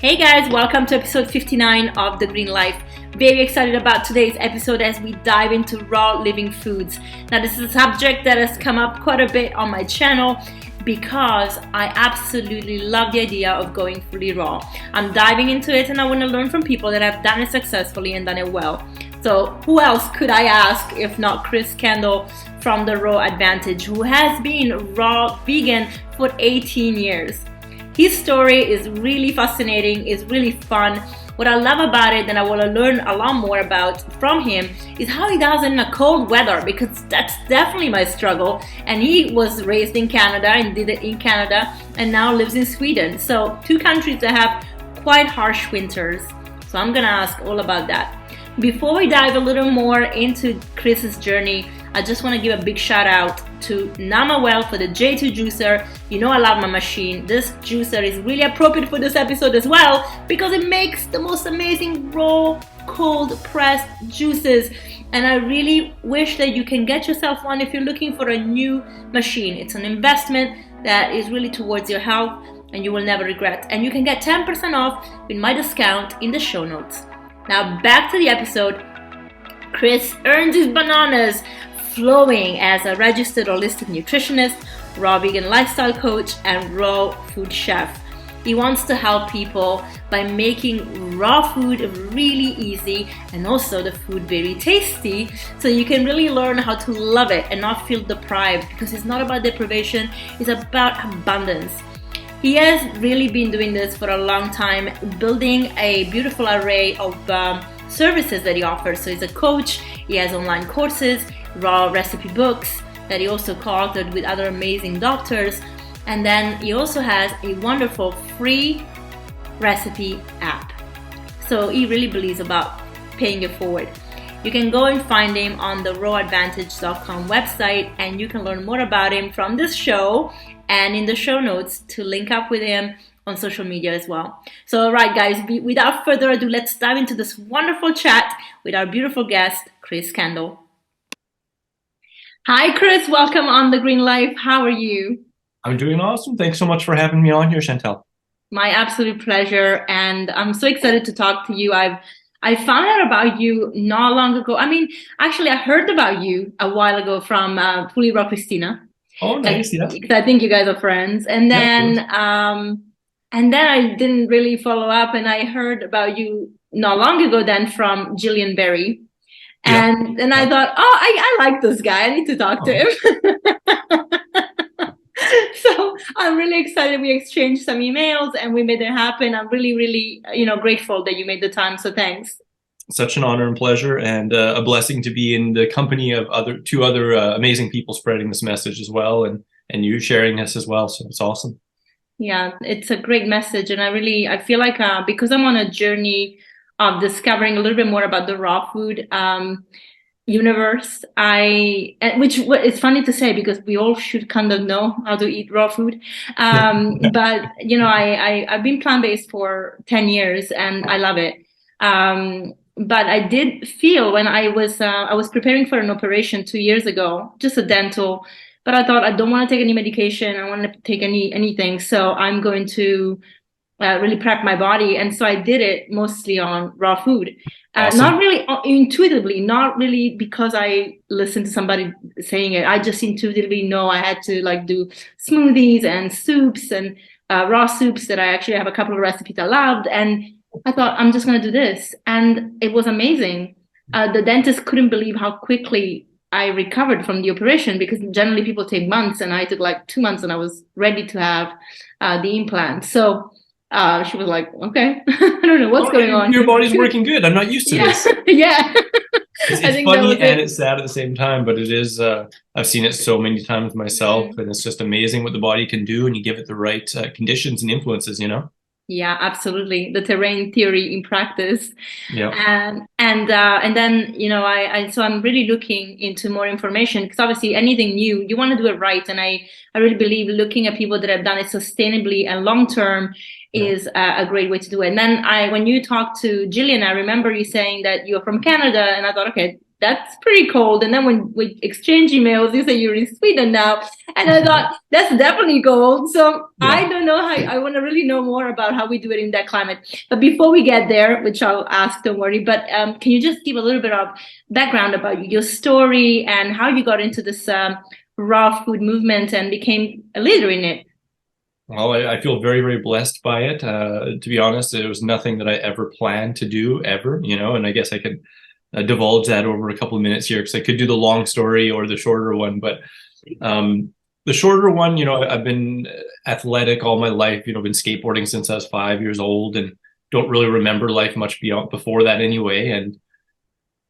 Hey guys, welcome to episode 59 of The Green Life. Very excited about today's episode as we dive into raw living foods. Now this is a subject that has come up quite a bit on my channel because I absolutely love the idea of going fully raw. I'm diving into it and I want to learn from people that have done it successfully and done it well. So who else could I ask if not Chris Kendall from The Raw Advantage, who has been raw vegan for 18 years. His story is really fascinating, is really fun. What I love about it and I want to learn a lot more about from him is how he does it in a cold weather, because that's definitely my struggle. And he was raised in Canada and did it in Canada and now lives in Sweden. So two countries that have quite harsh winters. So I'm gonna ask all about that. Before we dive a little more into Chris's journey, I just want to give a big shout out to Namawell for the J2 juicer. You know I love my machine. This juicer is really appropriate for this episode as well because it makes the most amazing raw, cold pressed juices. And I really wish that you can get yourself one if you're looking for a new machine. It's an investment that is really towards your health and you will never regret. And you can get 10% off with my discount in the show notes. Now back to the episode. Chris earned his bananas flowing as a registered holistic nutritionist, raw vegan lifestyle coach, and raw food chef. He wants to help people by making raw food really easy and also the food very tasty, so you can really learn how to love it and not feel deprived, because it's not about deprivation, it's about abundance. He has really been doing this for a long time, building a beautiful array of services that he offers. So he's a coach, he has online courses, raw recipe books that he also co-authored with other amazing doctors, and then he also has a wonderful free recipe app. So he really believes about paying it forward. You can go and find him on the rawadvantage.com website, and you can learn more about him from this show and in the show notes to link up with him on social media as well. So alright guys, without further ado, let's dive into this wonderful chat with our beautiful guest, Chris Kendall. Hi Chris, welcome on The Green Life. How are you? I'm doing awesome. Thanks so much for having me on here, Chantel. My absolute pleasure, and I'm so excited to talk to you. I found out about you not long ago. I mean, actually, I heard about you a while ago from Fully Raw Christina. Oh, nice, yeah. Because I think you guys are friends. And then, I didn't really follow up, and I heard about you not long ago then from Jillian Berry. And then I thought, I like this guy. I need to talk to him. So I'm really excited. We exchanged some emails and we made it happen. I'm really, really, grateful that you made the time. So thanks. Such an honor and pleasure, and a blessing to be in the company of two other amazing people spreading this message as well, and you sharing this as well. So it's awesome. Yeah, it's a great message. And I feel like because I'm on a journey of discovering a little bit more about the raw food universe, which is funny to say because we all should kind of know how to eat raw food. But I've been plant-based for 10 years and I love it. But I did feel when I was preparing for an operation 2 years ago, just a dental, but I thought I don't want to take any medication. I want to take anything. So I'm going to really prep my body. And so I did it mostly on raw food. Awesome. Not really intuitively, not really because I listened to somebody saying it. I just intuitively know I had to do smoothies and soups and raw soups that I actually have a couple of recipes I loved. And I thought, I'm just going to do this. And it was amazing. The dentist couldn't believe how quickly I recovered from the operation, because generally people take months and I took 2 months and I was ready to have the implant. So she was like, okay, I don't know what's going on. Your body's working good. I'm not used to this. Yeah. It's funny and it's sad at the same time, but it is, I've seen it so many times myself, and it's just amazing what the body can do when you give it the right conditions and influences, Yeah, absolutely. The terrain theory in practice. Yeah. And then, so I'm really looking into more information, because obviously anything new, you want to do it right. And I really believe looking at people that have done it sustainably and long-term is a great way to do it. And then when you talked to Jillian, I remember you saying that you're from Canada, and I thought, okay, that's pretty cold. And then when we exchange emails, you say you're in Sweden now. And I thought, that's definitely cold. So I don't know how, I want to really know more about how we do it in that climate. But before we get there, which I'll ask, don't worry, but can you just give a little bit of background about your story and how you got into this raw food movement and became a leader in it? Well, I feel very, very blessed by it. To be honest, it was nothing that I ever planned to do ever, and I guess I could divulge that over a couple of minutes here because I could do the long story or the shorter one. But the shorter one, I've been athletic all my life, been skateboarding since I was 5 years old and don't really remember life much before that anyway. And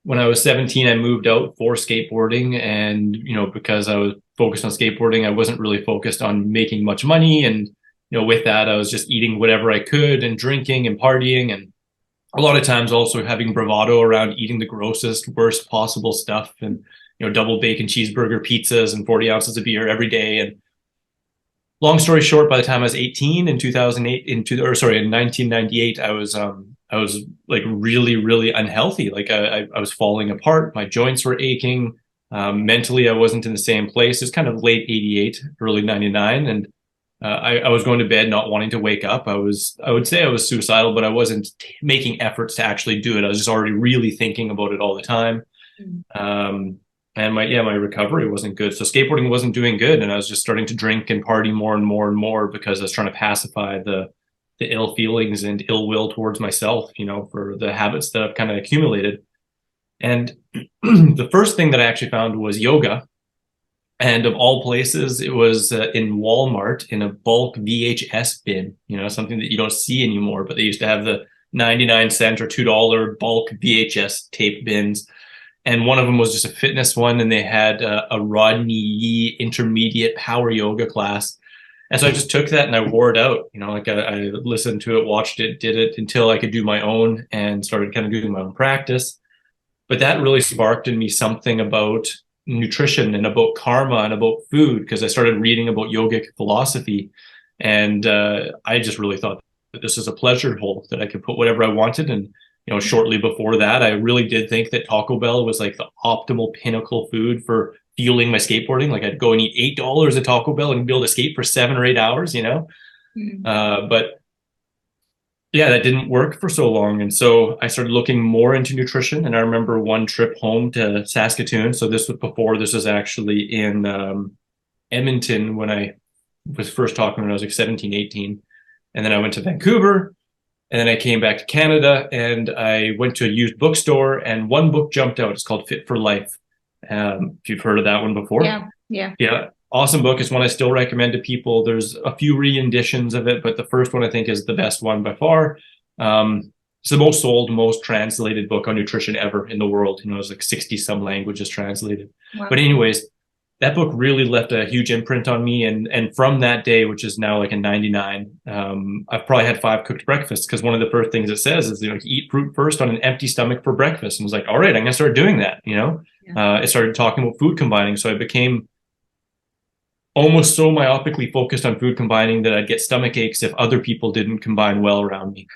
when I was 17, I moved out for skateboarding. And, because I was focused on skateboarding, I wasn't really focused on making much money. And, with that, I was just eating whatever I could and drinking and partying. And a lot of times also having bravado around eating the grossest, worst possible stuff. And, double bacon cheeseburger pizzas and 40 ounces of beer every day. And long story short, by the time I was 18 in 1998, I was like really, really unhealthy. Like I was falling apart. My joints were aching. Mentally, I wasn't in the same place. It's kind of late 88, early 99. And I was going to bed not wanting to wake up. I would say I was suicidal, but I wasn't making efforts to actually do it. I was just already really thinking about it all the time. And my recovery wasn't good. So skateboarding wasn't doing good. And I was just starting to drink and party more and more and more because I was trying to pacify the ill feelings and ill will towards myself, for the habits that I've kind of accumulated. And the first thing that I actually found was yoga. And of all places, it was in Walmart in a bulk VHS bin, something that you don't see anymore, but they used to have the 99-cent or $2 bulk VHS tape bins. And one of them was just a fitness one, and they had a Rodney Yee intermediate power yoga class. And so I just took that and I wore it out, I listened to it, watched it, did it until I could do my own and started kind of doing my own practice. But that really sparked in me something about nutrition and about karma and about food, because I started reading about yogic philosophy. And I just really thought that this is a pleasure hole that I could put whatever I wanted. And shortly before that, I really did think that Taco Bell was like the optimal pinnacle food for fueling my skateboarding. Like I'd go and eat $8 at Taco Bell and be able to skate for 7 or 8 hours, But yeah, that didn't work for so long. And so I started looking more into nutrition. And I remember one trip home to Saskatoon. So this was actually in Edmonton when I was first talking when I was like 17, 18. And then I went to Vancouver. And then I came back to Canada and I went to a used bookstore and one book jumped out. It's called Fit for Life. If you've heard of that one before. Yeah. Awesome book. It's one I still recommend to people. There's a few re-editions of it, but the first one I think is the best one by far. It's the most sold, most translated book on nutrition ever in the world. It's like 60 some languages translated. Wow. But anyways, that book really left a huge imprint on me. And from that day, which is now like in 99, I've probably had 5 cooked breakfasts, because one of the first things it says is, eat fruit first on an empty stomach for breakfast. And I was like, all right, I'm going to start doing that. I started talking about food combining. So I became almost so myopically focused on food combining that I'd get stomach aches if other people didn't combine well around me.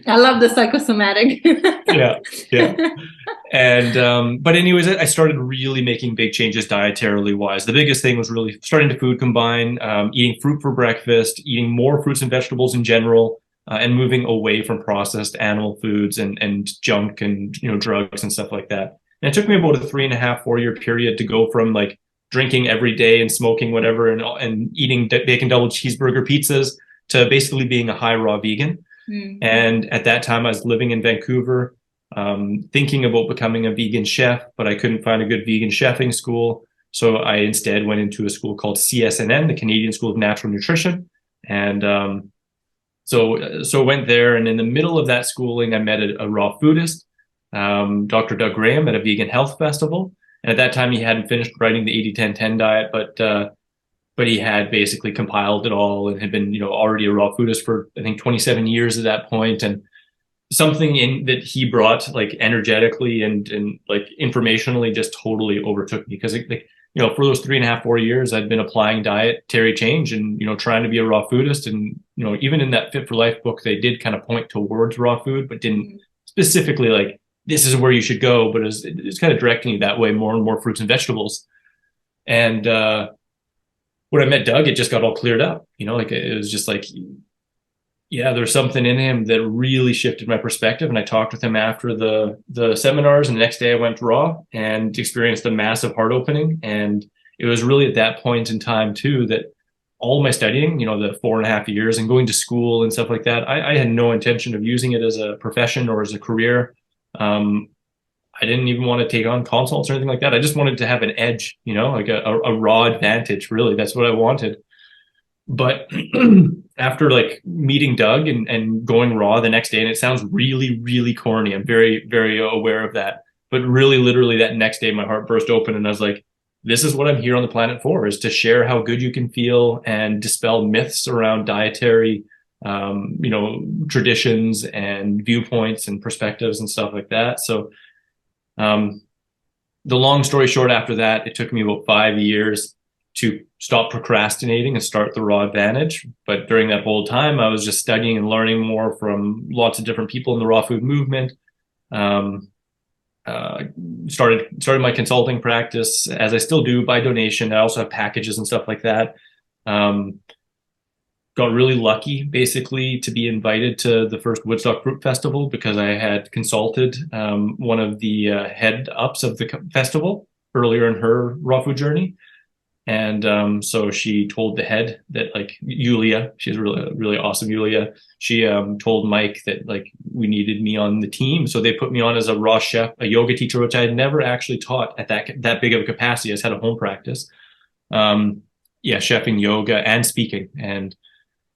I love the psychosomatic. yeah. And but anyways, I started really making big changes dietarily wise. The biggest thing was really starting to food combine, eating fruit for breakfast, eating more fruits and vegetables in general, and moving away from processed animal foods and junk and drugs and stuff like that. And it took me about a 3.5-4 year period to go from like drinking every day and smoking whatever and eating bacon double cheeseburger pizzas to basically being a high raw vegan. And at that time I was living in Vancouver, thinking about becoming a vegan chef, but I couldn't find a good vegan chefing school. So I instead went into a school called CSNN, the Canadian School of Natural Nutrition. And so went there. And in the middle of that schooling, I met a raw foodist, Dr. Doug Graham, at a vegan health festival. And at that time, he hadn't finished writing the 80-10-10 diet, but he had basically compiled it all and had been, already a raw foodist for, I think, 27 years at that point. And something in that he brought, like energetically and like informationally, just totally overtook me, because for those 3.5-4 years, I'd been applying dietary change and trying to be a raw foodist. And even in that Fit for Life book, they did kind of point towards raw food, but didn't specifically like this is where you should go, but it's kind of directing you that way, more and more fruits and vegetables. And when I met Doug, it just got all cleared up. Like it was just like, yeah, there's something in him that really shifted my perspective. And I talked with him after the seminars, and the next day I went raw and experienced a massive heart opening. And it was really at that point in time too that all my studying, the 4.5 years and going to school and stuff like that, I had no intention of using it as a profession or as a career. I didn't even want to take on consults or anything like that. I just wanted to have an edge, like a raw advantage, really. That's what I wanted. But after like meeting Doug and going raw the next day, and it sounds really, really corny. I'm very, very aware of that. But really, literally that next day, my heart burst open and I was like, this is what I'm here on the planet for, is to share how good you can feel and dispel myths around dietary, traditions and viewpoints and perspectives and stuff like that. So the long story short, after that, it took me about 5 years to stop procrastinating and start the Raw Advantage. But during that whole time, I was just studying and learning more from lots of different people in the raw food movement. Started my consulting practice, as I still do, by donation. I also have packages and stuff like that. Got really lucky, basically, to be invited to the first Woodstock Fruit Festival because I had consulted one of the head-ups of the festival earlier in her raw food journey. And so she told the head that, like, Yulia, she's really, really awesome, Yulia. She told Mike that, like, we needed me on the team. So they put me on as a raw chef, a yoga teacher, which I had never actually taught at that big of a capacity. I just had a home practice. Chefing, yoga, and speaking. And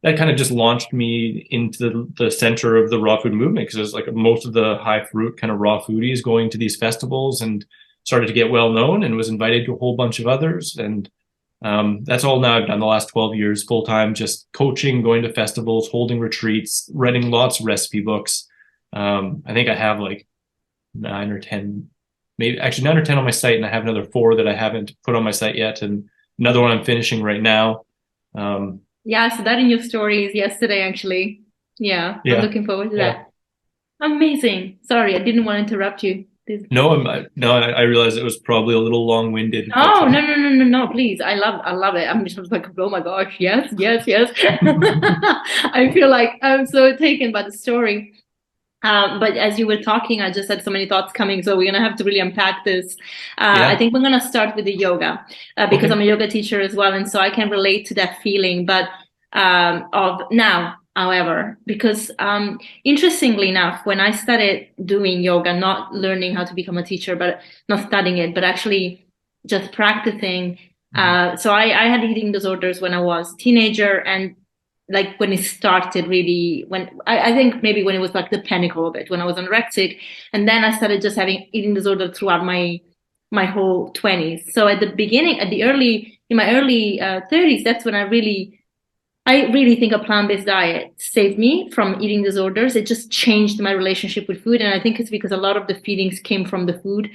that kind of just launched me into the center of the raw food movement, because it was like most of the high fruit kind of raw foodies going to these festivals, and started to get well known and was invited to a whole bunch of others. And that's all now I've done the last 12 years full time, just coaching, going to festivals, holding retreats, writing lots of recipe books. I think I have like 9 or 10 on my site, and I have another 4 that I haven't put on my site yet, and another one I'm finishing right now. Yeah, so that in your stories yesterday, actually. Yeah, I'm looking forward to that. Amazing. Sorry, I didn't want to interrupt you. No, I realized it was probably a little long-winded. Oh, no, please. I love it. I'm just like, oh my gosh, yes. I feel like I'm so taken by the story. But as you were talking, I just had so many thoughts coming, so we're going to have to really unpack this. I think we're going to start with the yoga, because I'm a yoga teacher as well, and so I can relate to that feeling, but of now, however, because interestingly enough, when I started doing yoga, not learning how to become a teacher, but not studying it, but actually just practicing, so I had eating disorders when I was a teenager, and like when it started really, when I think maybe when it was like the pinnacle of it, when I was anorexic, and then I started just having eating disorder throughout my whole 20s. So at the beginning, in my early 30s, that's when I really think a plant-based diet saved me from eating disorders. It just changed my relationship with food, and I think it's because a lot of the feelings came from the food.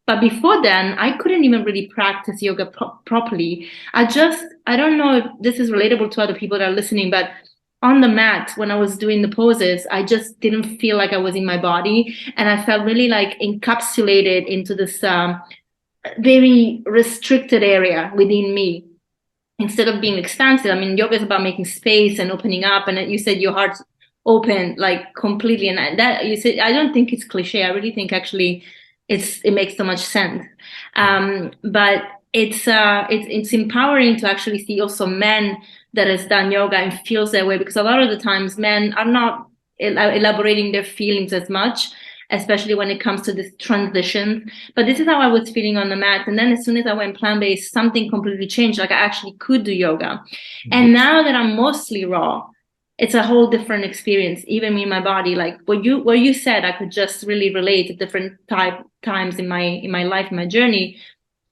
But before then, I couldn't even really practice yoga properly. I don't know if this is relatable to other people that are listening, but on the mat, when I was doing the poses, I just didn't feel like I was in my body. And I felt really like encapsulated into this very restricted area within me, instead of being expansive. I mean, yoga is about making space and opening up. And you said your heart's open, like completely. And that you said, I don't think it's cliche. I really think actually it makes so much sense. But it's empowering to actually see also men that has done yoga and feels that way, because a lot of the times men are not elaborating their feelings as much, especially when it comes to this transition. But this is how I was feeling on the mat. And then as soon as I went plant-based, something completely changed. Like I actually could do yoga. And now that I'm mostly raw, it's a whole different experience, even in my body. Like what you said, I could just really relate to different times in my life, in my journey.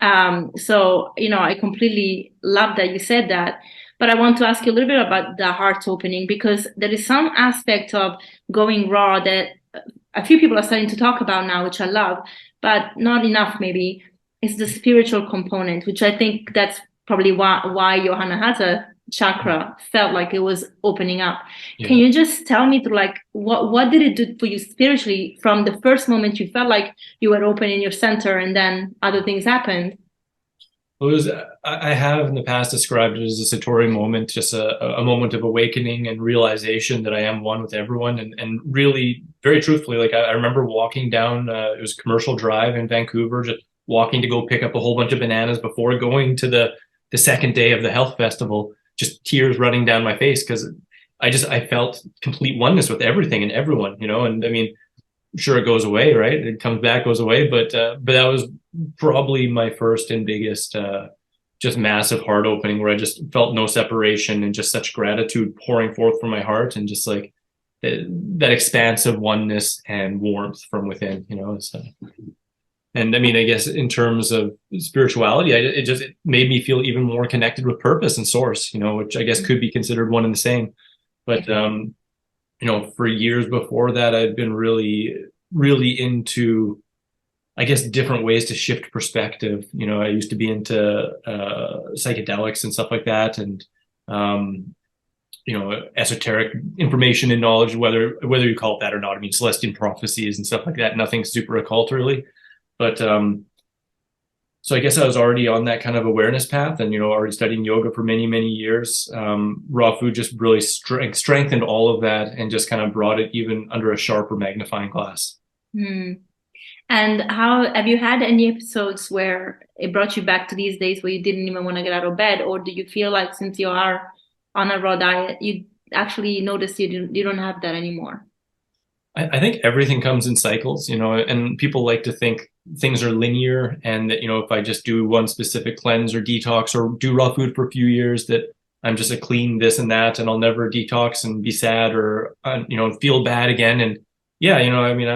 So, I completely love that you said that. But I want to ask you a little bit about the heart opening, because there is some aspect of going raw that a few people are starting to talk about now, which I love, but not enough maybe. It's the spiritual component, which I think that's probably why Johanna has a chakra felt like it was opening up. Yeah. Can you just tell me through like what did it do for you spiritually from the first moment you felt like you were open in your center and then other things happened? Well, I have in the past described it as a Satori moment, just a moment of awakening and realization that I am one with everyone. And really, very truthfully, like I remember walking down, it was Commercial Drive in Vancouver, just walking to go pick up a whole bunch of bananas before going to the second day of the health festival, just tears running down my face because I felt complete oneness with everything and everyone, you know. And I mean, sure, it goes away, right? It comes back, goes away, but that was probably my first and biggest just massive heart opening where I just felt no separation and just such gratitude pouring forth from my heart and just like that expansive oneness and warmth from within, you know. So, and I mean, I guess in terms of spirituality, it made me feel even more connected with purpose and source, you know, which I guess could be considered one and the same. But you know, for years before that, I'd been really, really into, I guess, different ways to shift perspective. You know, I used to be into psychedelics and stuff like that, and you know, esoteric information and knowledge, whether you call it that or not. I mean, celestial prophecies and stuff like that. Nothing super occult really, but so I guess I was already on that kind of awareness path, and you know, already studying yoga for many, many years. Raw food just really strengthened all of that, and just kind of brought it even under a sharper magnifying glass. And how have you had any episodes where it brought you back to these days where you didn't even want to get out of bed, or do you feel like since you are on a raw diet, you actually notice you don't have that anymore? I think everything comes in cycles, you know, and people like to think things are linear and that, you know, if I just do one specific cleanse or detox or do raw food for a few years, that I'm just a clean this and that and I'll never detox and be sad or, you know, feel bad again. And yeah, you know, I mean,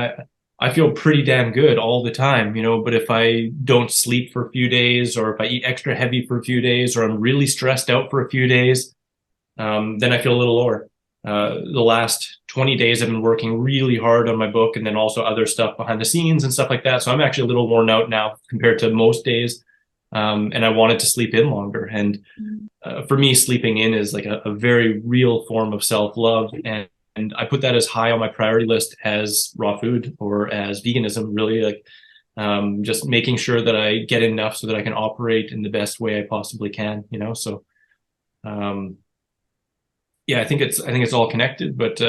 I feel pretty damn good all the time, you know, but if I don't sleep for a few days or if I eat extra heavy for a few days or I'm really stressed out for a few days, then I feel a little lower. The last 20 days I've been working really hard on my book and then also other stuff behind the scenes and stuff like that. So I'm actually a little worn out now compared to most days. And I wanted to sleep in longer. And for me, sleeping in is like a very real form of self-love. And I put that as high on my priority list as raw food or as veganism, really, like just making sure that I get enough so that I can operate in the best way I possibly can, you know? So, yeah, I think it's all connected, but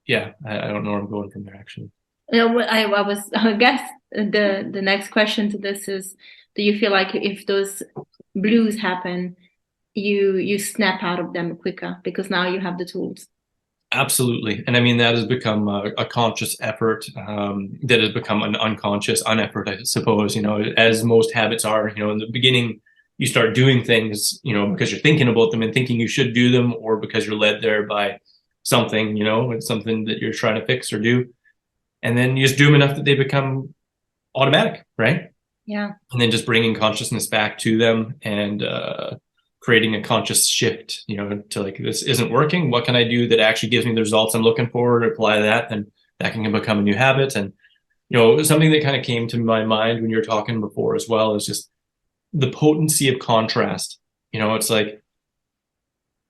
yeah, I don't know where I'm going from there actually. You know, I guess the next question to this is, do you feel like if those blues happen, you snap out of them quicker because now you have the tools? Absolutely. And I mean, that has become a conscious effort that has become an unconscious uneffort, I suppose, you know, as most habits are. You know, in the beginning, you start doing things, you know, because you're thinking about them and thinking you should do them, or because you're led there by something, you know, it's something that you're trying to fix or do. And then you just do them enough that they become automatic, right? Yeah. And then just bringing consciousness back to them and creating a conscious shift, you know, to like, this isn't working. What can I do that actually gives me the results I'm looking for? Apply that, and that can become a new habit. And, you know, something that kind of came to my mind when you were talking before as well is just the potency of contrast. You know, it's like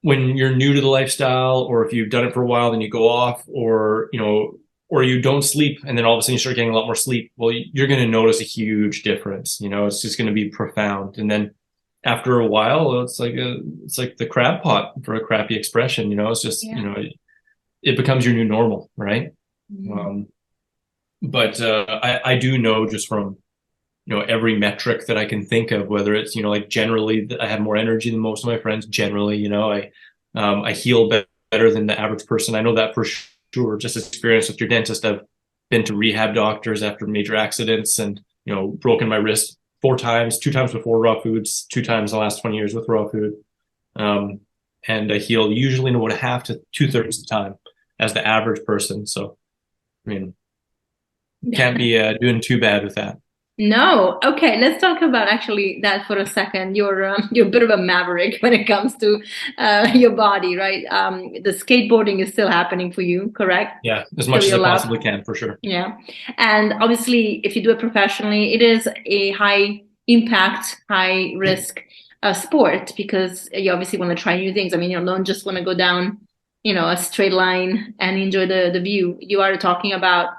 when you're new to the lifestyle, or if you've done it for a while, then you go off, or, you know, or you don't sleep and then all of a sudden you start getting a lot more sleep. Well, you're going to notice a huge difference. You know, it's just going to be profound. And then after a while, it's like the crab pot, for a crappy expression. You know, it's just, you know, it becomes your new normal, right? But I do know just from, you know, every metric that I can think of, whether it's, you know, like generally I have more energy than most of my friends. Generally, you know, I heal better than the average person. I know that for sure. Just experience with your dentist. I've been to rehab doctors after major accidents, and, you know, broken my wrist 4 times, 2 times before raw foods, 2 times in the last 20 years with raw food. And I heal usually in about 1/2 to 2/3 of the time as the average person. So, I mean, can't be doing too bad with that. No. Okay, let's talk about actually that for a second. You're a bit of a maverick when it comes to your body, right? The skateboarding is still happening for you, correct? Yeah, as much as I possibly can, for sure. Yeah. And obviously, if you do it professionally, it is a high impact, high risk sport, because you obviously want to try new things. I mean, you don't just want to go down, a straight line and enjoy the view. You are talking about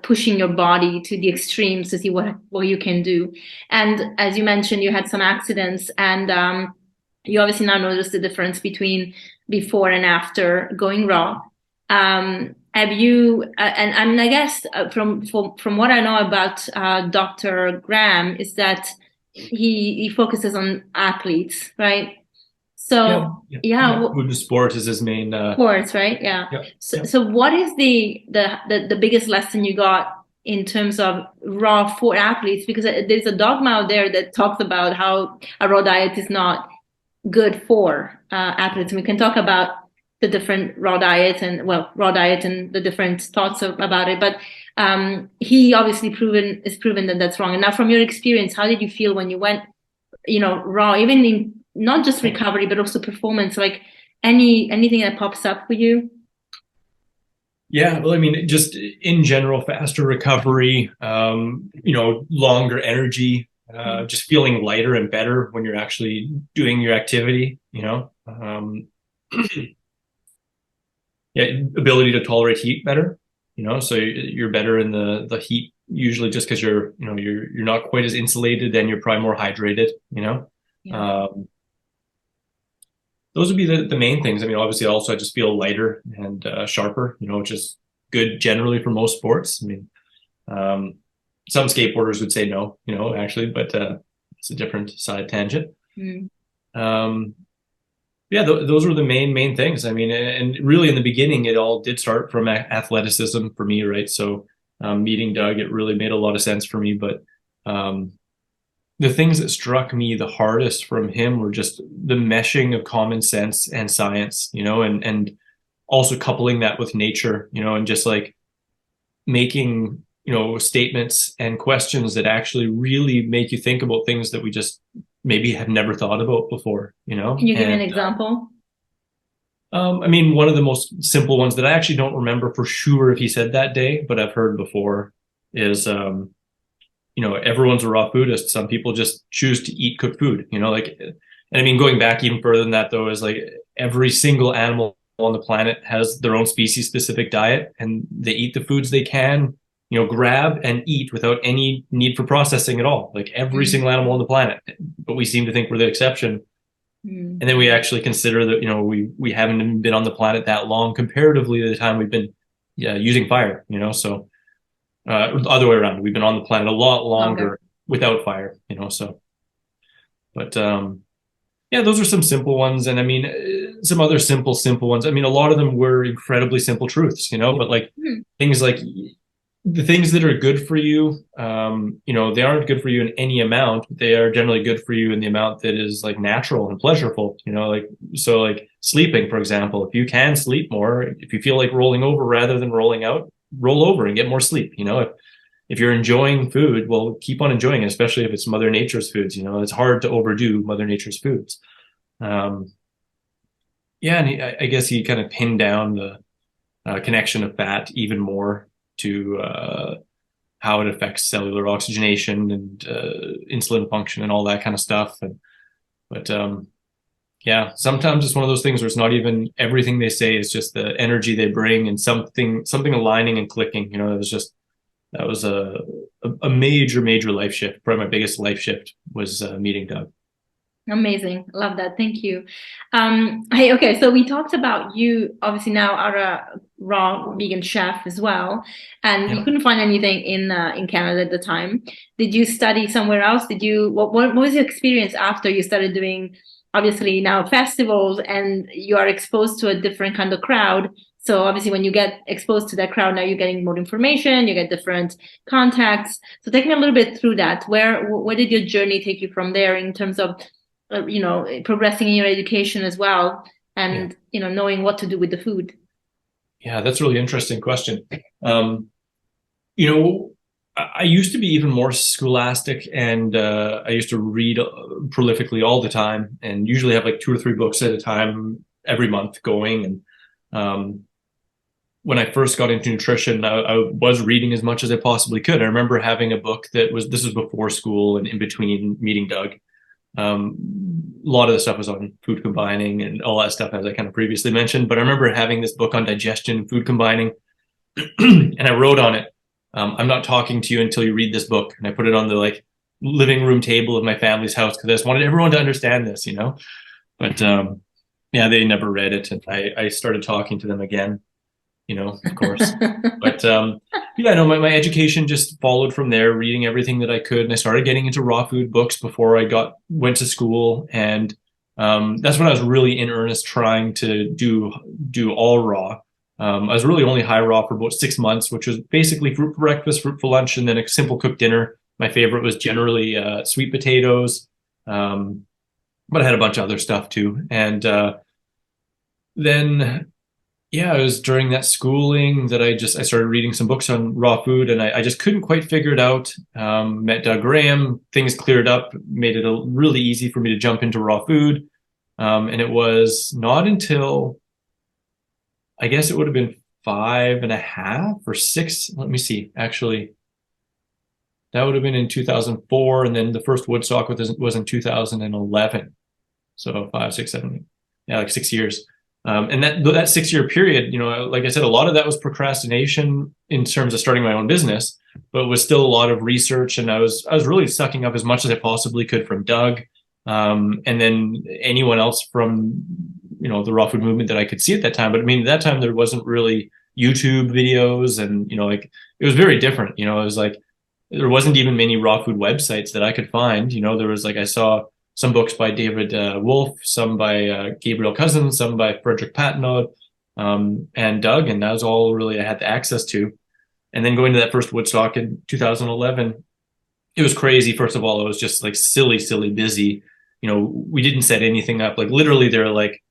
pushing your body to the extremes to see what you can do. And as you mentioned, you had some accidents, and you obviously now notice the difference between before and after going raw. Have you? And I mean, I guess from what I know about Dr. Graham is that he focuses on athletes, right? So food and sport is his main sports, right? Yeah. So what is the biggest lesson you got in terms of raw for athletes? Because there's a dogma out there that talks about how a raw diet is not good for athletes. And we can talk about the different raw diet and the different thoughts about it. But he obviously proven that that's wrong. And now, from your experience, how did you feel when you went, raw, even in not just recovery, but also performance, like anything that pops up for you? Yeah, well, I mean, just in general, faster recovery, longer energy, just feeling lighter and better when you're actually doing your activity, ability to tolerate heat better, so you're better in the heat, usually just because you're not quite as insulated and you're probably more hydrated, those would be the main things. I mean, obviously also I just feel lighter and sharper, which is good generally for most sports. I mean, some skateboarders would say no, actually, but it's a different side tangent. Those were the main things. I mean, and really in the beginning, it all did start from athleticism for me, right? So meeting Doug, it really made a lot of sense for me. But the things that struck me the hardest from him were just the meshing of common sense and science, and also coupling that with nature, and just like making, statements and questions that actually really make you think about things that we just maybe have never thought about before, Can you give an example? I mean, one of the most simple ones that I actually don't remember for sure if he said that day, but I've heard before is, everyone's a raw foodist. Some people just choose to eat cooked food, and I mean, going back even further than that, though, is like every single animal on the planet has their own species specific diet, and they eat the foods they can, grab and eat without any need for processing at all. Like every single animal on the planet, but we seem to think we're the exception. And then we actually consider that, we haven't even been on the planet that long comparatively to the time we've been using fire, so the other way around, we've been on the planet a lot longer without fire, so, but those are some simple ones. And I mean, some other simple ones. I mean, a lot of them were incredibly simple truths, but like things like the things that are good for you, they aren't good for you in any amount. They are generally good for you in the amount that is like natural and pleasurable, so like sleeping, for example. If you can sleep more, if you feel like rolling over rather than rolling out, roll over and get more sleep. If you're enjoying food, well, keep on enjoying it, especially if it's Mother Nature's foods. It's hard to overdo Mother Nature's foods. And I guess he kind of pinned down the connection of fat even more to how it affects cellular oxygenation and insulin function and all that kind of stuff. But sometimes it's one of those things where it's not even everything they say, it's just the energy they bring and something aligning and clicking. That was a major life shift. Probably my biggest life shift was meeting Doug. Amazing. Love that. Thank you. Hey, okay. So we talked about you obviously now are a raw vegan chef as well, and you couldn't find anything in Canada at the time. Did you study somewhere else? What was your experience after you started doing, obviously now festivals, and you are exposed to a different kind of crowd? So obviously when you get exposed to that crowd, now you're getting more information, you get different contacts. So take me a little bit through that. Where did your journey take you from there in terms of progressing in your education as well, and knowing what to do with the food? Yeah, that's a really interesting question. I used to be even more scholastic, and I used to read prolifically all the time, and usually have like 2 or 3 books at a time every month going. And when I first got into nutrition, I was reading as much as I possibly could. I remember having a book this was before school and in between meeting Doug. A lot of the stuff was on food combining and all that stuff, as I kind of previously mentioned. But I remember having this book on digestion, food combining, and I wrote on it, I'm not talking to you until you read this book. And I put it on the like living room table of my family's house because I just wanted everyone to understand this, you know. But yeah, they never read it, and I started talking to them again, you know, of course. But yeah, no, my education just followed from there, reading everything that I could, and I started getting into raw food books before I went to school, and that's when I was really in earnest trying to do all raw. I was really only high raw for about 6 months, which was basically fruit for breakfast, fruit for lunch, and then a simple cooked dinner. My favorite was generally sweet potatoes, but I had a bunch of other stuff too. And then, yeah, it was during that schooling that I started reading some books on raw food, and I just couldn't quite figure it out. Met Doug Graham, things cleared up, made it really easy for me to jump into raw food. And it was not until, I guess it would have been 5.5 or 6. Let me see. Actually, that would have been in 2004, and then the first Woodstock was in 2011. So 5, 6, 7, yeah, like 6 years. And that 6-year period, you know, like I said, a lot of that was procrastination in terms of starting my own business, but it was still a lot of research, and I was really sucking up as much as I possibly could from Doug, and then anyone else from, you know, the raw food movement that I could see at that time. But I mean, at that time there wasn't really YouTube videos, and, you know, like it was very different. You know, it was like there wasn't even many raw food websites that I could find. You know, there was like, I saw some books by David Wolf, some by Gabriel Cousin, some by Frederick Patnaud, and Doug, and that was all really I had access to. And then going to that first Woodstock in 2011, it was crazy. First of all, it was just like silly busy. You know, we didn't set anything up. Like literally they're like,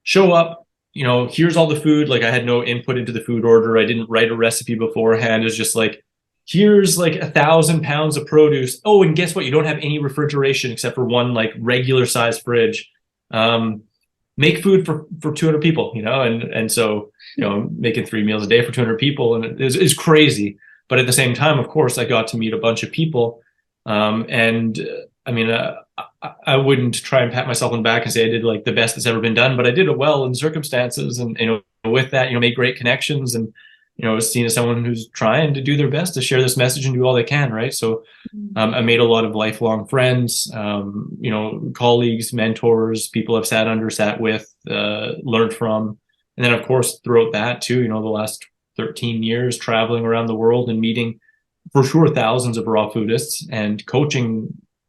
show up, you know, here's all the food. Like I had no input into the food order. I didn't write a recipe beforehand. It was just like, here's like 1,000 pounds of produce. Oh, and guess what? You don't have any refrigeration except for one like regular size fridge. Make food for 200 people, you know, and so, you know, making 3 meals a day for 200 people, and it's crazy. But at the same time, of course, I got to meet a bunch of people, and I mean, I wouldn't try and pat myself on the back and say I did like the best that's ever been done, but I did it well in circumstances, and, you know, with that, you know, made great connections, and, you know, was seen as someone who's trying to do their best to share this message and do all they can, right? So I made a lot of lifelong friends, you know, colleagues, mentors, people I've sat with, learned from. And then, of course, throughout that too, you know, the last 13 years traveling around the world and meeting for sure thousands of raw foodists and coaching.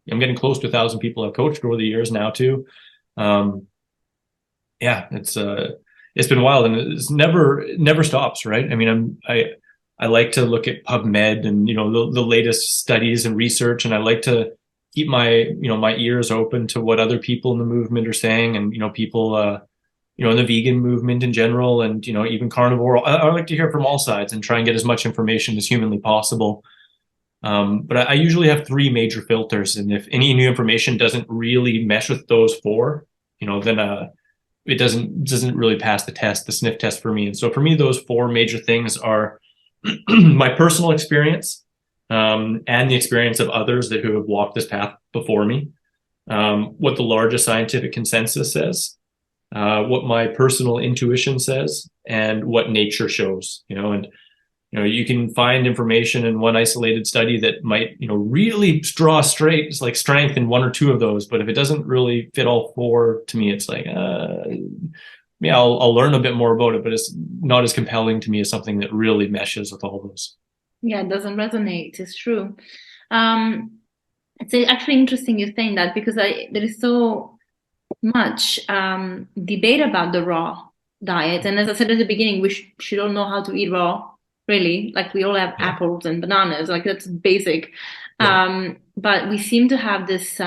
I'm getting close to 1,000 people I've coached over the years now too. Yeah, it's been wild, and it's never stops, right? I mean, I like to look at PubMed and, you know, the latest studies and research, and I like to keep my ears open to what other people in the movement are saying, and, you know, people you know, in the vegan movement in general, and, you know, even carnivore. I like to hear from all sides and try and get as much information as humanly possible. But I usually have 3 major filters, and if any new information doesn't really mesh with those 4, you know, then it doesn't really pass the sniff test for me. And so for me, those 4 major things are my personal experience, and the experience of others who have walked this path before me, what the largest scientific consensus says, what my personal intuition says, and what nature shows. You know, and, you know, you can find information in one isolated study that might, you know, really draw strength in 1 or 2 of those. But if it doesn't really fit all 4, to me, it's like, yeah, I'll learn a bit more about it, but it's not as compelling to me as something that really meshes with all those. Yeah, it doesn't resonate. It's true. It's actually interesting you saying that, because there is so much debate about the raw diet. And as I said at the beginning, we should all know how to eat raw. Really, like we all have apples and bananas, like that's basic. But we seem to have this,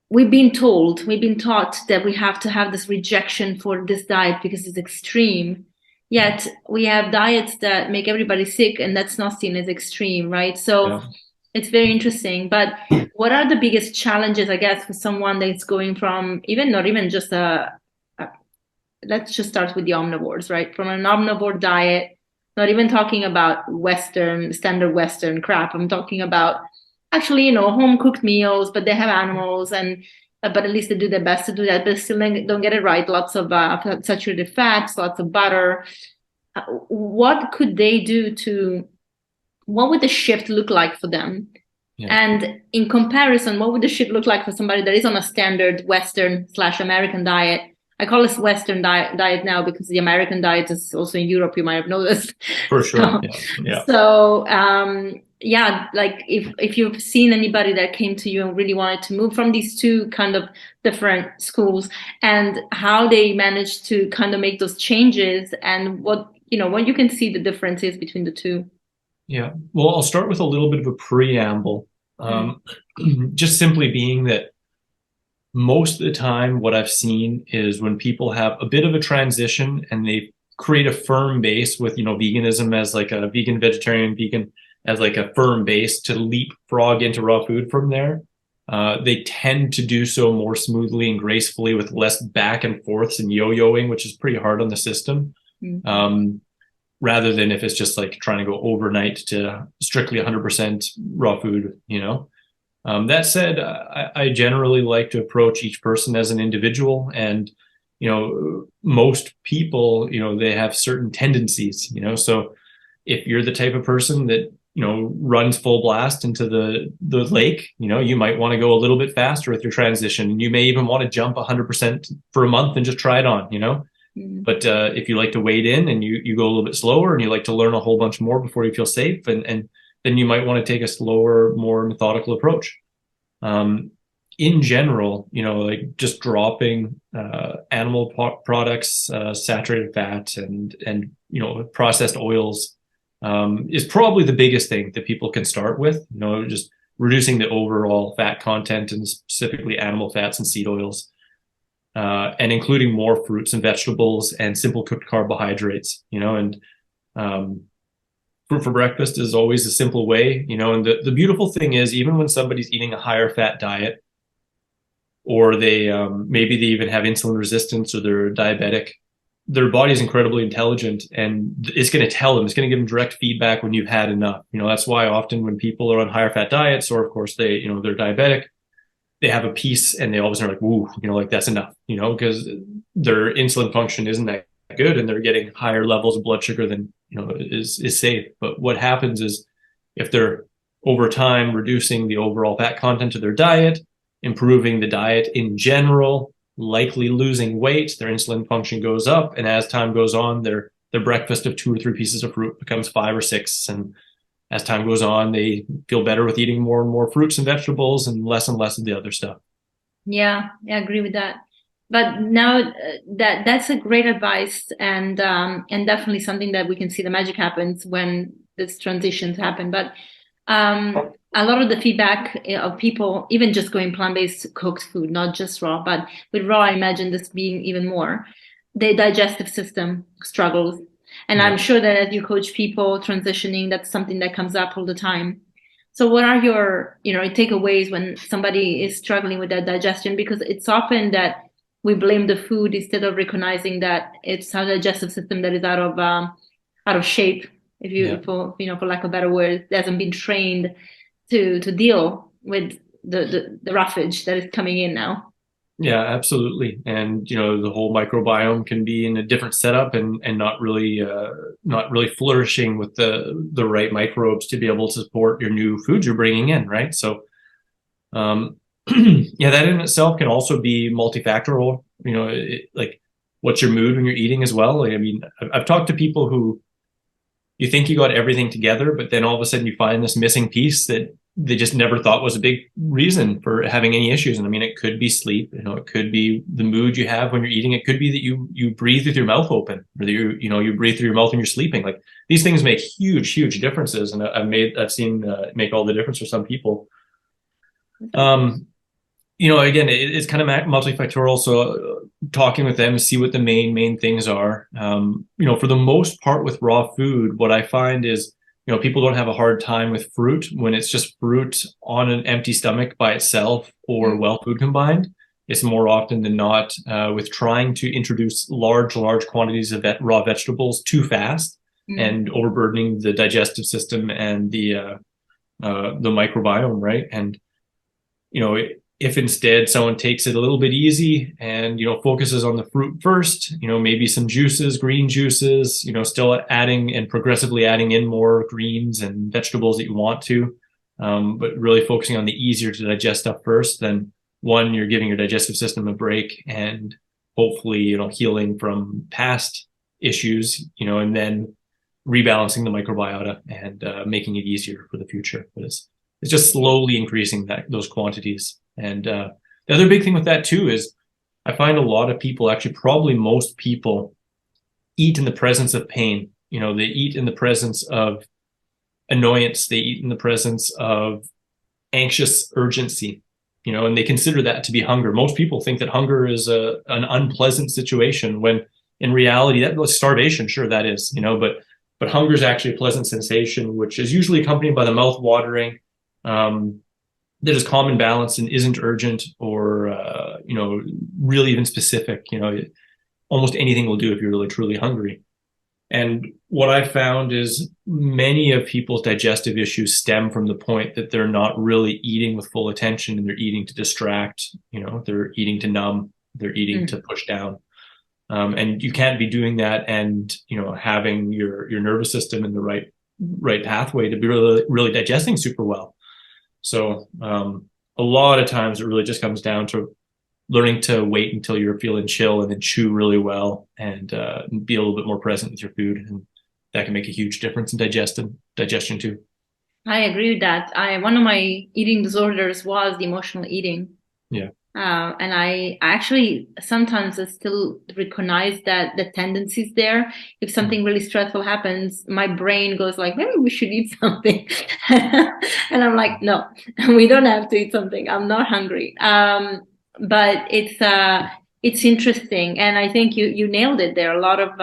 we've been taught that we have to have this rejection for this diet because it's extreme. Yet we have diets that make everybody sick, and that's not seen as extreme, right? So it's very interesting. But what are the biggest challenges, I guess, for someone that's going from not even just let's just start with the omnivores, right? From an omnivore diet, not even talking about standard Western crap. I'm talking about actually, home cooked meals, but they have animals, and but at least they do their best to do that, but still don't get it right. Lots of saturated fats, lots of butter. What could they do what would the shift look like for them? Yeah. And in comparison, what would the shift look like for somebody that is on a standard Western/American diet? I call this Western diet now because the American diet is also in Europe. You might have noticed. For sure. So, yeah. So, like if you've seen anybody that came to you and really wanted to move from these two kind of different schools, and how they managed to kind of make those changes, and what you can see the differences between the two. Yeah. Well, I'll start with a little bit of a preamble. Just simply being that most of the time what I've seen is when people have a bit of a transition and they create a firm base with, veganism as like a vegan, vegetarian, as like a firm base to leapfrog into raw food from there. They tend to do so more smoothly and gracefully with less back and forths and yo-yoing, which is pretty hard on the system. Rather than if it's just like trying to go overnight to strictly 100% raw food, That said, I generally like to approach each person as an individual, and, most people, they have certain tendencies, so if you're the type of person that, runs full blast into the lake, you might want to go a little bit faster with your transition, and you may even want to jump 100% for a month and just try it on, But if you like to wade in and you go a little bit slower and you like to learn a whole bunch more before you feel safe, and then you might want to take a slower, more methodical approach. In general, like just dropping animal products, saturated fat, and processed oils is probably the biggest thing that people can start with. Just reducing the overall fat content, and specifically animal fats and seed oils. And including more fruits and vegetables and simple cooked carbohydrates, and fruit for breakfast is always a simple way, and the beautiful thing is, even when somebody's eating a higher fat diet, or they maybe they even have insulin resistance, or they're diabetic, their body is incredibly intelligent, and it's going to tell them, it's going to give them direct feedback when you've had enough. That's why often when people are on higher fat diets, or of course they're diabetic, they have a piece and they all of a sudden are like, woo, like that's enough, because their insulin function isn't that good, and they're getting higher levels of blood sugar than, is safe. But what happens is, if they're over time reducing the overall fat content of their diet, improving the diet in general, likely losing weight, their insulin function goes up. And as time goes on, their breakfast of 2 or 3 pieces of fruit becomes 5 or 6. And as time goes on, they feel better with eating more and more fruits and vegetables and less of the other stuff. Yeah, I agree with that. But now that's a great advice, and definitely something that we can see the magic happens when these transitions happen. But a lot of the feedback of people, even just going plant-based cooked food, not just raw, but with raw, I imagine this being even more, the digestive system struggles. And I'm sure that as you coach people transitioning, that's something that comes up all the time. So what are your, takeaways when somebody is struggling with that digestion? Because it's often that we blame the food instead of recognizing that it's our digestive system that is out of shape, for lack of a better word, it hasn't been trained to deal with the roughage that is coming in now. Yeah, absolutely. And, the whole microbiome can be in a different setup and not really flourishing with the right microbes to be able to support your new foods you're bringing in, right? So, that in itself can also be multifactorial, like what's your mood when you're eating as well. Like, I've talked to people who you think you got everything together, but then all of a sudden you find this missing piece that they just never thought was a big reason for having any issues. And it could be sleep, it could be the mood you have when you're eating. It could be that you breathe with your mouth open, or that you breathe through your mouth when you're sleeping. Like, these things make huge differences. And I've seen make all the difference for some people. Again, it's kind of multifactorial. So talking with them to see what the main things are. For the most part with raw food, what I find is, people don't have a hard time with fruit when it's just fruit on an empty stomach by itself, or well food combined. It's more often than not with trying to introduce large quantities of raw vegetables too fast and overburdening the digestive system and the the microbiome, right? And, you know, if instead someone takes it a little bit easy and, you know, focuses on the fruit first, you know, maybe some juices, green juices, you know, still adding and progressively adding in more greens and vegetables that you want to, but really focusing on the easier to digest stuff first, then one, you're giving your digestive system a break and hopefully, you know, healing from past issues, you know, and then rebalancing the microbiota and making it easier for the future. But it's just slowly increasing those quantities. And the other big thing with that too is I find a lot of people, actually probably most people, eat in the presence of pain. You know, they eat in the presence of annoyance. They eat in the presence of anxious urgency, you know, and they consider that to be hunger. Most people think that hunger is an unpleasant situation when in reality that was starvation. Sure, that is, you know, but hunger is actually a pleasant sensation, which is usually accompanied by the mouth watering, that is common balance and isn't urgent or, you know, really even specific. You know, almost anything will do if you're really truly hungry. And what I found is many of people's digestive issues stem from the point that they're not really eating with full attention and they're eating to distract, you know, they're eating to numb, they're eating to push down. And you can't be doing that and, you know, having your nervous system in the right pathway to be really digesting super well. So a lot of times it really just comes down to learning to wait until you're feeling chill and then chew really well and be a little bit more present with your food. And that can make a huge difference in digestion too. I agree with that. One of my eating disorders was the emotional eating. Yeah. And I actually sometimes I still recognize that the tendencies there. If something really stressful happens, my brain goes like, maybe we should eat something. And I'm like, no, we don't have to eat something. I'm not hungry. But it's interesting. And I think you nailed it there. A lot of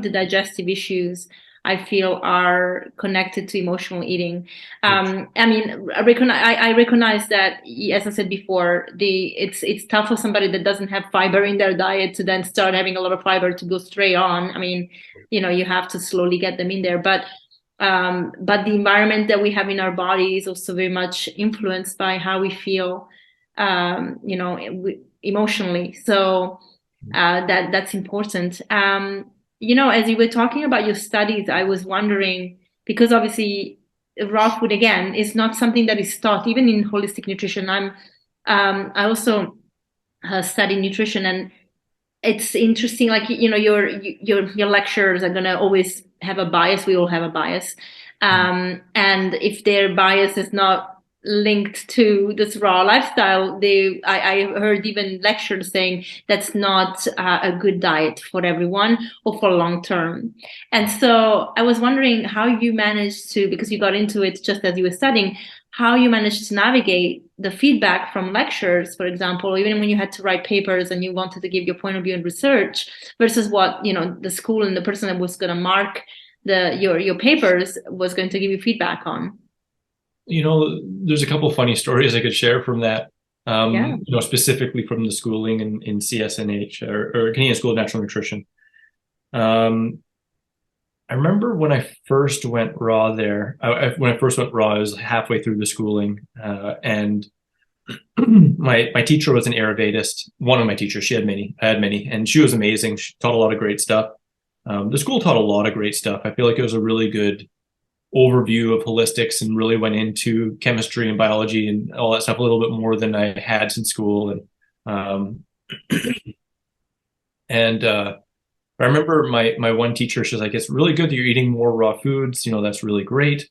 the digestive issues I feel are connected to emotional eating. I mean, I recognize that, as I said before, it's tough for somebody that doesn't have fiber in their diet to then start having a lot of fiber to go straight on. I mean, you know, you have to slowly get them in there. But the environment that we have in our body is also very much influenced by how we feel, you know, emotionally. So that's important. You know, as you were talking about your studies, I was wondering, because obviously raw food, again, is not something that is taught, even in holistic nutrition. I also study nutrition, and it's interesting, like, you know, your lecturers are going to always have a bias. We all have a bias. And if their bias is not linked to this raw lifestyle, I heard even lecturers saying that's not a good diet for everyone or for long term. And so I was wondering how you managed to, because you got into it just as you were studying, how you managed to navigate the feedback from lecturers, for example, even when you had to write papers and you wanted to give your point of view in research versus what, you know, the school and the person that was going to mark your papers was going to give you feedback on. You know, there's a couple of funny stories I could share from that. You know, specifically from the schooling in CSNH or Canadian School of Natural Nutrition. I remember when I first went raw there. When I first went raw, I was halfway through the schooling, and my teacher was an Ayurvedist. One of my teachers, she had many, I had many, and she was amazing. She taught a lot of great stuff. The school taught a lot of great stuff. I feel like it was a really good overview of holistics and really went into chemistry and biology and all that stuff a little bit more than I had since school. And I remember my one teacher, she's like, it's really good that you're eating more raw foods. You know, that's really great.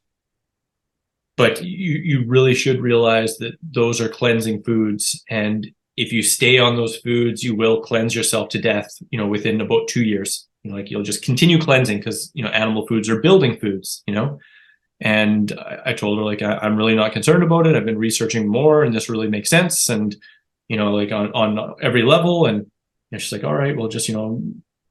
But you really should realize that those are cleansing foods. And if you stay on those foods, you will cleanse yourself to death, you know, within about 2 years. You know, like you'll just continue cleansing because, you know, animal foods are building foods, you know. And I told her, like, I'm really not concerned about it. I've been researching more and this really makes sense. And, you know, like on every level. And you know, she's like, all right, well, just, you know,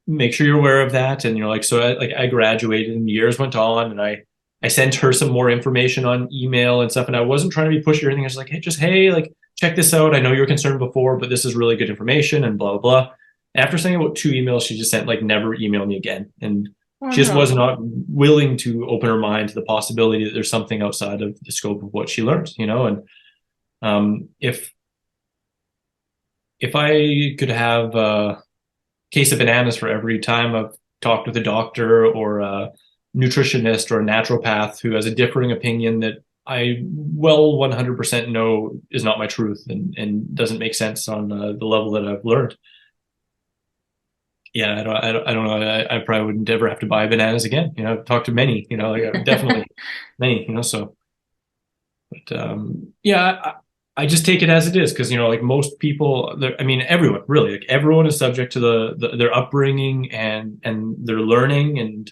make sure you're aware of that. And, you know, like, so I graduated and years went on and I sent her some more information on email and stuff. And I wasn't trying to be pushy or anything. I was like, hey, like, check this out. I know you were concerned before, but this is really good information and blah, blah, blah. After sending about 2 emails, she just sent, like, never email me again. And Oh She just no. was not willing to open her mind to the possibility that there's something outside of the scope of what she learned, and if I could have a case of bananas for every time I've talked with a doctor or a nutritionist or a naturopath who has a differing opinion that I 100% know is not my truth and doesn't make sense on the level that I've learned. Yeah, I don't know. I probably wouldn't ever have to buy bananas again. I've talked to many, like definitely many, so, but yeah, I just take it as it is because, like most people, I mean, everyone really, like everyone is subject to their upbringing and their learning and,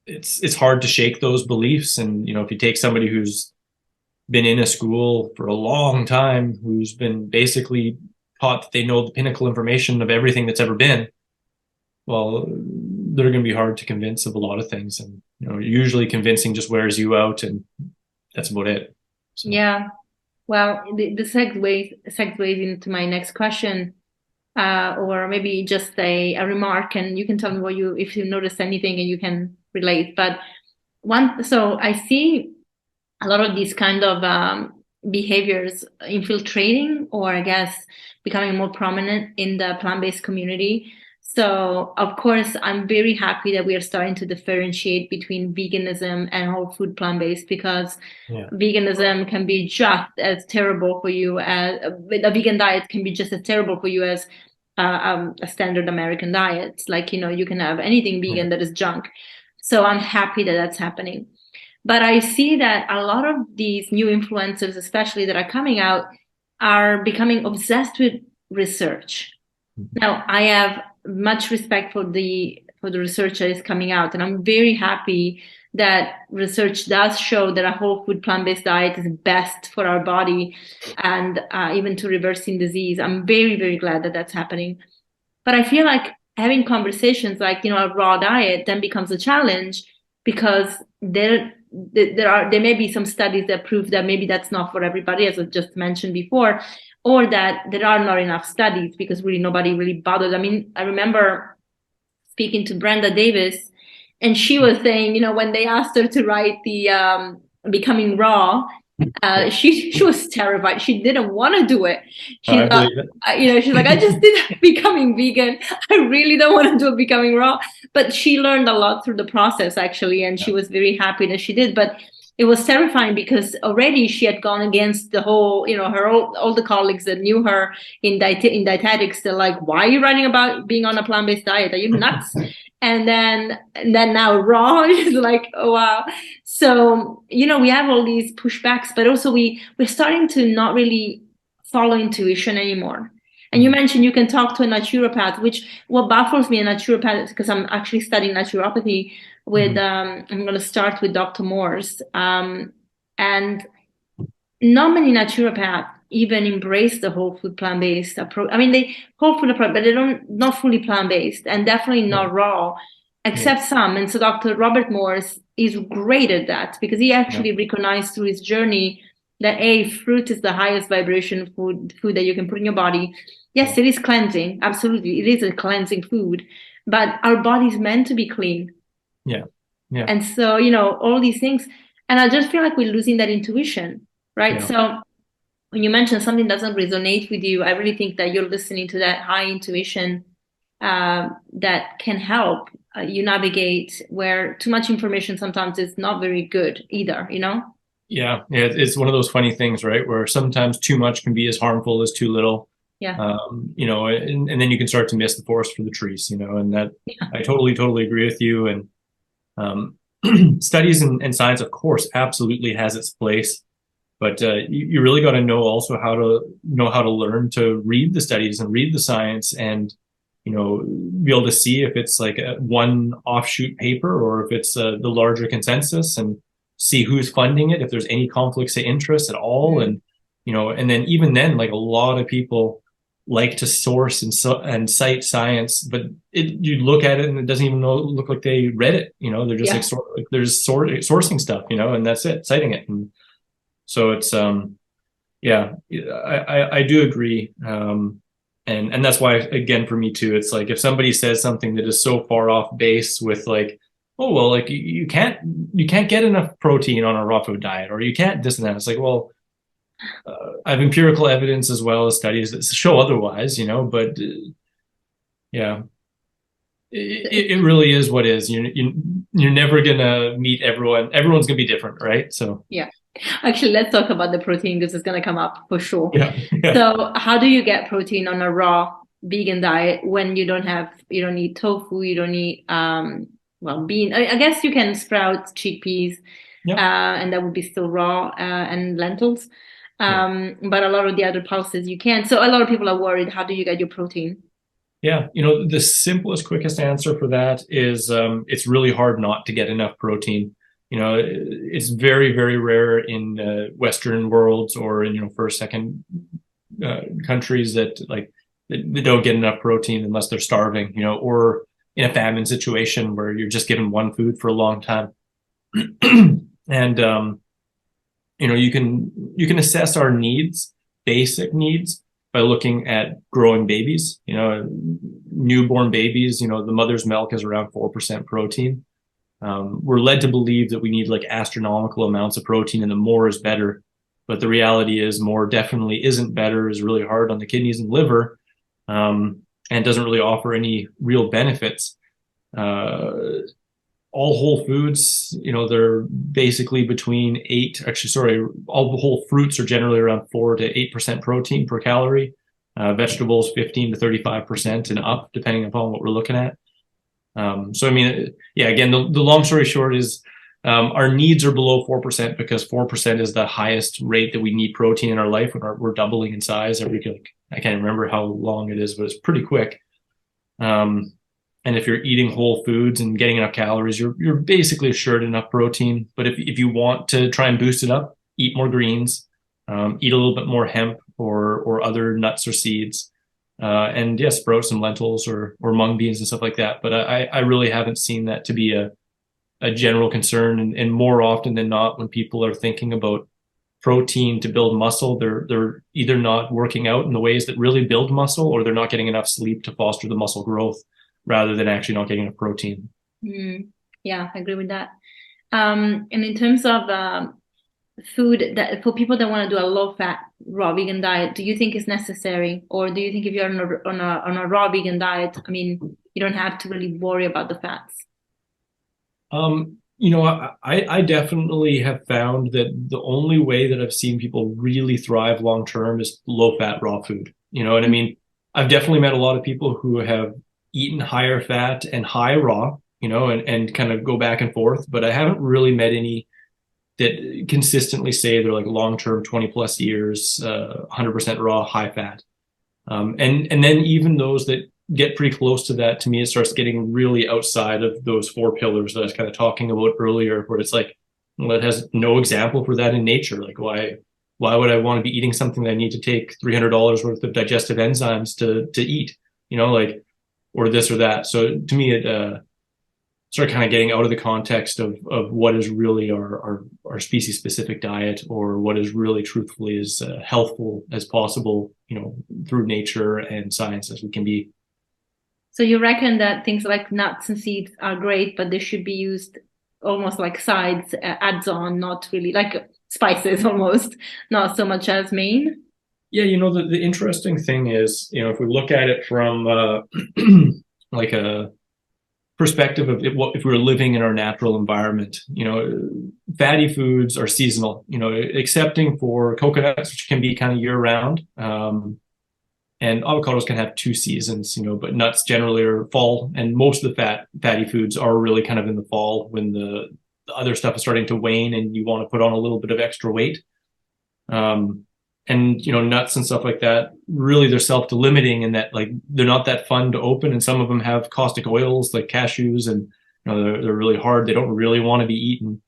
it's hard to shake those beliefs. And, if you take somebody who's been in a school for a long time, who's been basically taught that they know the pinnacle information of everything that's ever been, well, they're going to be hard to convince of a lot of things. And, usually convincing just wears you out, and that's about it. So. Yeah. Well, the segues into my next question, or maybe just a remark, and you can tell me if you notice anything and you can relate. But so I see a lot of these kind of behaviors infiltrating, or I guess becoming more prominent in the plant-based community. So of course, I'm very happy that we are starting to differentiate between veganism and whole food plant-based, because veganism can be just as terrible for you as a vegan diet can be just as terrible for you as a standard American diet. Like, you can have anything vegan that is junk. So I'm happy that that's happening. But I see that a lot of these new influencers, especially that are coming out, are becoming obsessed with research. Now, I have much respect for the research that is coming out, and I'm very happy that research does show that a whole food plant-based diet is best for our body, and even to reversing disease. I'm very, very glad that that's happening. But I feel like having conversations like, a raw diet then becomes a challenge, because there may be some studies that prove that maybe that's not for everybody, as I just mentioned before, or that there are not enough studies because really nobody really bothered. I mean, I remember speaking to Brenda Davis, and she was saying, when they asked her to write the Becoming Raw, she was terrified. She didn't want to do it. She thought, she's like, I just did Becoming Vegan. I really don't want to do Becoming Raw. But she learned a lot through the process, actually, and she was very happy that she did. But it was terrifying because already she had gone against the whole, all the colleagues that knew her in dietetics. They're like, why are you writing about being on a plant-based diet? Are you nuts? And then now raw is like, oh wow. So, we have all these pushbacks, but also we're starting to not really follow intuition anymore. And you mentioned you can talk to a naturopath, which what baffles me, a naturopath, because I'm actually studying naturopathy with, I'm going to start with Dr. Morse. And not many naturopaths even embrace the whole food plant-based approach. I mean, they whole food approach, but they not fully plant-based, and definitely not raw, except some. And so Dr. Robert Morse is great at that, because he actually recognized through his journey that fruit is the highest vibration food that you can put in your body. Yes, it is cleansing. Absolutely. It is a cleansing food, but our body's meant to be clean. Yeah. Yeah. And so, all these things. And I just feel like we're losing that intuition, right? Yeah. So when you mention something doesn't resonate with you, I really think that you're listening to that high intuition that can help you navigate where too much information sometimes is not very good either, Yeah, it's one of those funny things, right? Where sometimes too much can be as harmful as too little. Yeah. And then you can start to miss the forest for the trees, and that I totally agree with you. And studies and science, of course, absolutely has its place. But you really got to know also how to learn to read the studies and read the science, and be able to see if it's like one offshoot paper or if it's the larger consensus, and see who's funding it, if there's any conflicts of interest at all. And and then even then, like a lot of people like to source and cite science, but you look at it and it doesn't even look like they read it. They're just like they're just sourcing stuff, and that's it, citing it. And so it's I do agree. And And that's why, again, for me too, it's like if somebody says something that is so far off base with like, oh well, like you can't get enough protein on a raw food diet, or you can't this and that. It's like, well, I have empirical evidence as well as studies that show otherwise, you know. But yeah, it really is what is. You're never gonna meet everyone. Everyone's gonna be different, right? So Yeah. Actually, let's talk about the protein because it's going to come up for sure. yeah. So how do you get protein on a raw vegan diet when you don't eat tofu, you don't eat, bean? I guess you can sprout chickpeas, Yeah. and that would be still raw, and lentils. But a lot of the other pulses you can't. So a lot of people are worried. How do you get your protein? Yeah, the simplest, quickest answer for that is it's really hard not to get enough protein. It's very, very rare in Western worlds or in first, second countries that they don't get enough protein unless they're starving, or in a famine situation where you're just given one food for a long time. And you can assess our needs, basic needs, by looking at growing babies. Newborn babies, the mother's milk is around 4% protein. We're led to believe that we need like astronomical amounts of protein and the more is better. But the reality is more definitely isn't better, is really hard on the kidneys and liver, and doesn't really offer any real benefits. All whole foods, they're basically all whole fruits are generally around 4 to 8% protein per calorie. Vegetables, 15 to 35% and up, depending upon what we're looking at. So, I mean, yeah, again, the long story short is our needs are below 4% because 4% is the highest rate that we need protein in our life when we're doubling in size every, I can't remember how long it is, but it's pretty quick. And if you're eating whole foods and getting enough calories, you're basically assured enough protein. But if you want to try and boost it up, eat more greens, eat a little bit more hemp or other nuts or seeds, and yes, sprout some lentils or mung beans and stuff like that. But I really haven't seen that to be a general concern. And more often than not, when people are thinking about protein to build muscle, they're either not working out in the ways that really build muscle, or they're not getting enough sleep to foster the muscle growth, rather than actually not getting enough protein. Yeah, I agree with that. And in terms of food, that for people that want to do a low-fat raw vegan diet, do you think it's necessary, or do you think if you're on a raw vegan diet, I mean, you don't have to really worry about the fats? I definitely have found that the only way that I've seen people really thrive long term is low-fat raw food. You know what I mean? I've definitely met a lot of people who have eaten higher fat and high raw, and kind of go back and forth, but I haven't really met any that consistently say they're like long-term 20 plus years, 100% raw, high fat. And then even those that get pretty close to that, to me, it starts getting really outside of those 4 pillars that I was kind of talking about earlier, where it's like, well, it has no example for that in nature. Like why would I want to be eating something that I need to take $300 worth of digestive enzymes to eat, or this or that. So to me, it started kind of getting out of the context of what is really our species specific diet, or what is really truthfully as healthful as possible, through nature and science as we can be. So you reckon that things like nuts and seeds are great, but they should be used almost like sides, adds on, not really like spices almost, not so much as main? Yeah, the interesting thing is, if we look at it from like a perspective of if we were living in our natural environment, fatty foods are seasonal, excepting for coconuts, which can be kind of year round. And avocados can have 2 seasons, but nuts generally are fall. And most of the fatty foods are really kind of in the fall when the other stuff is starting to wane and you want to put on a little bit of extra weight. And nuts and stuff like that, really they're self-delimiting in that, like, they're not that fun to open, and some of them have caustic oils like cashews, and they're really hard. They don't really want to be eaten.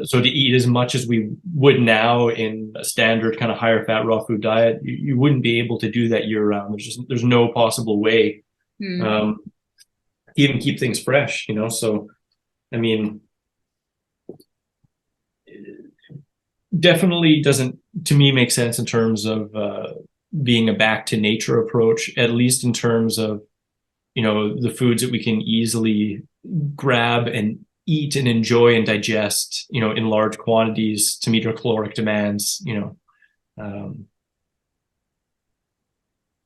So to eat as much as we would now in a standard kind of higher fat raw food diet, you wouldn't be able to do that year round. There's no possible way to even keep things fresh, So I mean, definitely doesn't, to me, make sense in terms of being a back to nature approach, at least in terms of, the foods that we can easily grab and eat and enjoy and digest, in large quantities to meet our caloric demands,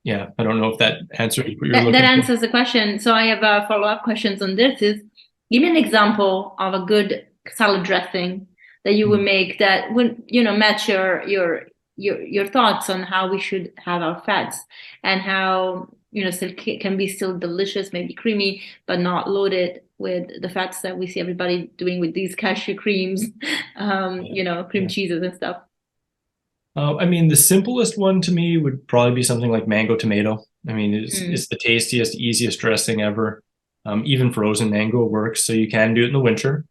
yeah, I don't know if that answers what you're looking That for. answers the question. So I have follow-up questions on this. Give me an example of a good salad dressing that you would make that would, match your thoughts on how we should have our fats and how, still can be still delicious, maybe creamy, but not loaded with the fats that we see everybody doing with these cashew creams, cream cheeses and stuff. I mean, the simplest one to me would probably be something like mango tomato. I mean, it's the tastiest, easiest dressing ever. Even frozen mango works, so you can do it in the winter.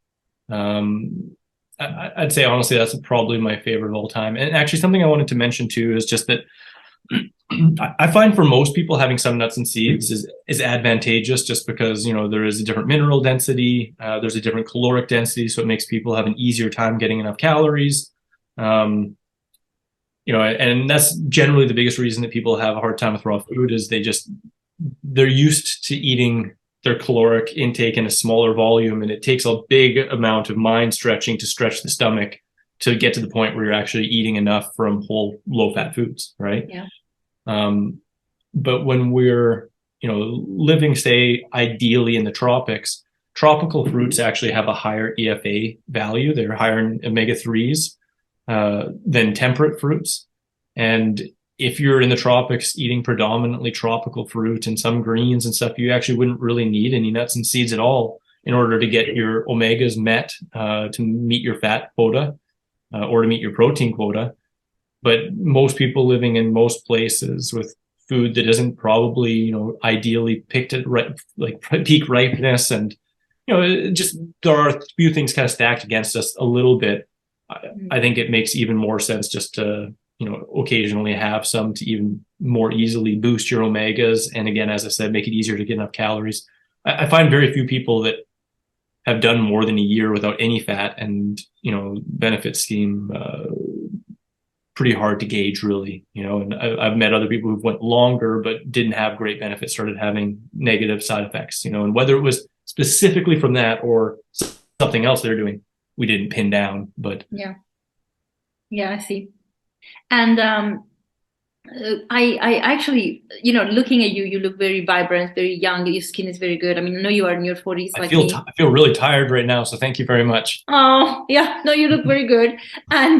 I'd say honestly, that's probably my favorite of all time. And actually, something I wanted to mention too is just that I find for most people having some nuts and seeds is advantageous, just because there is a different mineral density, there's a different caloric density, so it makes people have an easier time getting enough calories. And that's generally the biggest reason that people have a hard time with raw food is they're used to eating their caloric intake in a smaller volume, and it takes a big amount of mind stretching to stretch the stomach to get to the point where you're actually eating enough from whole low fat foods, right? Yeah. But when we're, living, say, ideally in the tropics, tropical fruits actually have a higher EFA value. They're higher in omega-3s than temperate fruits. And if you're in the tropics eating predominantly tropical fruit and some greens and stuff, you actually wouldn't really need any nuts and seeds at all in order to get your omegas met, to meet your fat quota, or to meet your protein quota. But most people living in most places with food that isn't probably, ideally picked at peak ripeness, and, just there are a few things kind of stacked against us a little bit. I think it makes even more sense just to, occasionally have some to even more easily boost your omegas. And again, as I said, make it easier to get enough calories. I find very few people that have done more than a year without any fat, and, benefits seem pretty hard to gauge, really, and I've met other people who've went longer but didn't have great benefits, started having negative side effects, and whether it was specifically from that or something else they're doing, we didn't pin down. But yeah, I see. And I actually, looking at you, you look very vibrant, very young. Your skin is very good. I mean, I know you are in your 40s, I like feel me. I feel really tired right now, so thank you very much. Oh, yeah, no, you look very good. And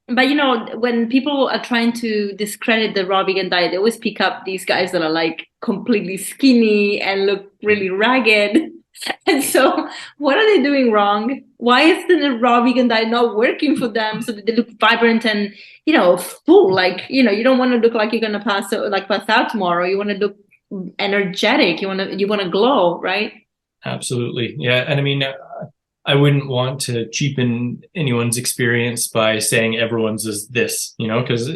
but when people are trying to discredit the raw vegan diet, they always pick up these guys that are like completely skinny and look really ragged. And so what are they doing wrong? Why is the raw vegan diet not working for them so that they look vibrant and, full? Like, you don't want to look like you're going to pass out tomorrow. You want to look energetic. You want to glow, right? Absolutely. Yeah. And I mean, I wouldn't want to cheapen anyone's experience by saying everyone's is this, because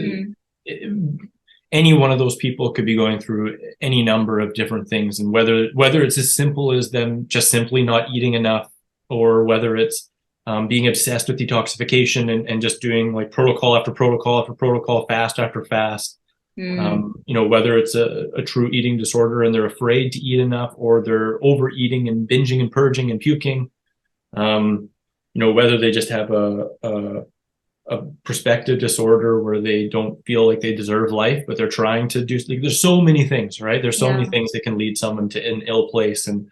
any one of those people could be going through any number of different things. And whether it's as simple as them just simply not eating enough, or whether it's being obsessed with detoxification and just doing like protocol after protocol after protocol, fast after fast, whether it's a true eating disorder and they're afraid to eat enough, or they're overeating and binging and purging and puking, whether they just have a perspective disorder where they don't feel like they deserve life, but they're trying to do, like, there's so many things, right? There's so many things that can lead someone to an ill place. And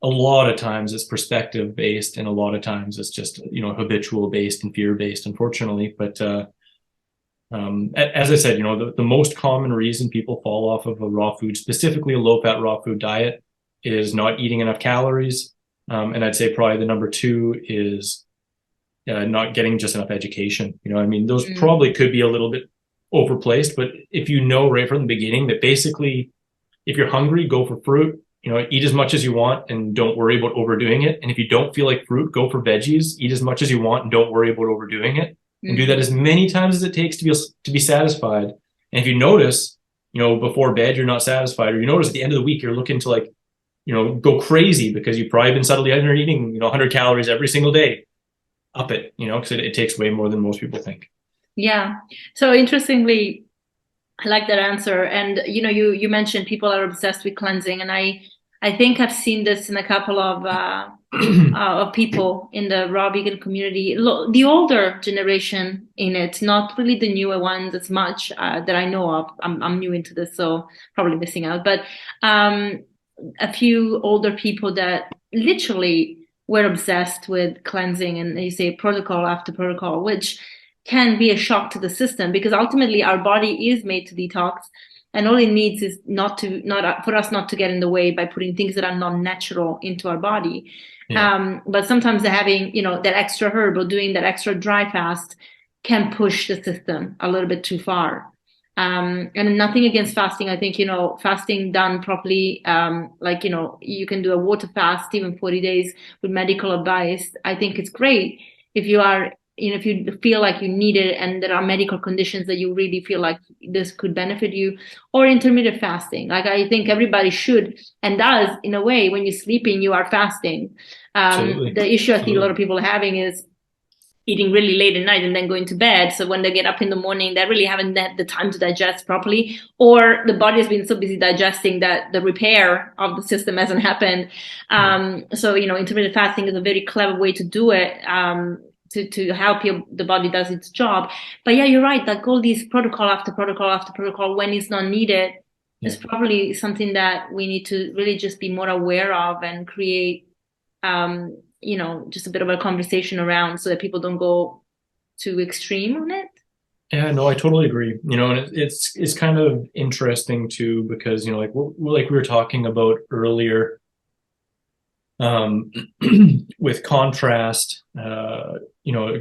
a lot of times it's perspective based, and a lot of times it's just, habitual based and fear based, unfortunately. But, as I said, the most common reason people fall off of a raw food, specifically a low fat raw food diet, is not eating enough calories. And I'd say probably the number two is not getting just enough education. Those probably could be a little bit overplaced, but if right from the beginning that basically, if you're hungry, go for fruit, eat as much as you want and don't worry about overdoing it. And if you don't feel like fruit, go for veggies, eat as much as you want and don't worry about overdoing it. And do that as many times as it takes to be satisfied. And if you notice, before bed, you're not satisfied, or you notice at the end of the week, you're looking to go crazy because you've probably been subtly under eating, 100 calories every single day, up it, because it takes way more than most people think. Yeah. So interestingly, I like that answer. And you mentioned people are obsessed with cleansing, and I think I've seen this in a couple of people in the raw vegan community, the older generation in it, not really the newer ones as much that I know of. I'm new into this, so probably missing out. But um, a few older people that literally were obsessed with cleansing, and you say protocol after protocol, which can be a shock to the system because ultimately our body is made to detox, and all it needs is not for us not to get in the way by putting things that are not natural into our body. Yeah, But sometimes having that extra herb or doing that extra dry fast can push the system a little bit too far. And nothing against fasting. I think fasting done properly, like you can do a water fast even 40 days with medical advice. I think it's great if you are if you feel like you need it and there are medical conditions that you really feel like this could benefit you, or intermittent fasting. Like I think everybody should and does in a way. When you're sleeping, you are fasting. absolutely. The issue I see a lot Absolutely. of people having is eating really late at night and then going to bed. So when they get up in the morning, they really haven't had the time to digest properly, or the body has been so busy digesting that the repair of the system hasn't happened. Yeah. So intermittent fasting is a very clever way to do it. To help the body does its job. But yeah, you're right. Like all these protocol after protocol after protocol when it's not needed is Yeah. probably something that we need to really just be more aware of and create, just a bit of a conversation around so that people don't go too extreme on it. Yeah, no, I totally agree. And it's kind of interesting too because like we were talking about earlier, um, with contrast,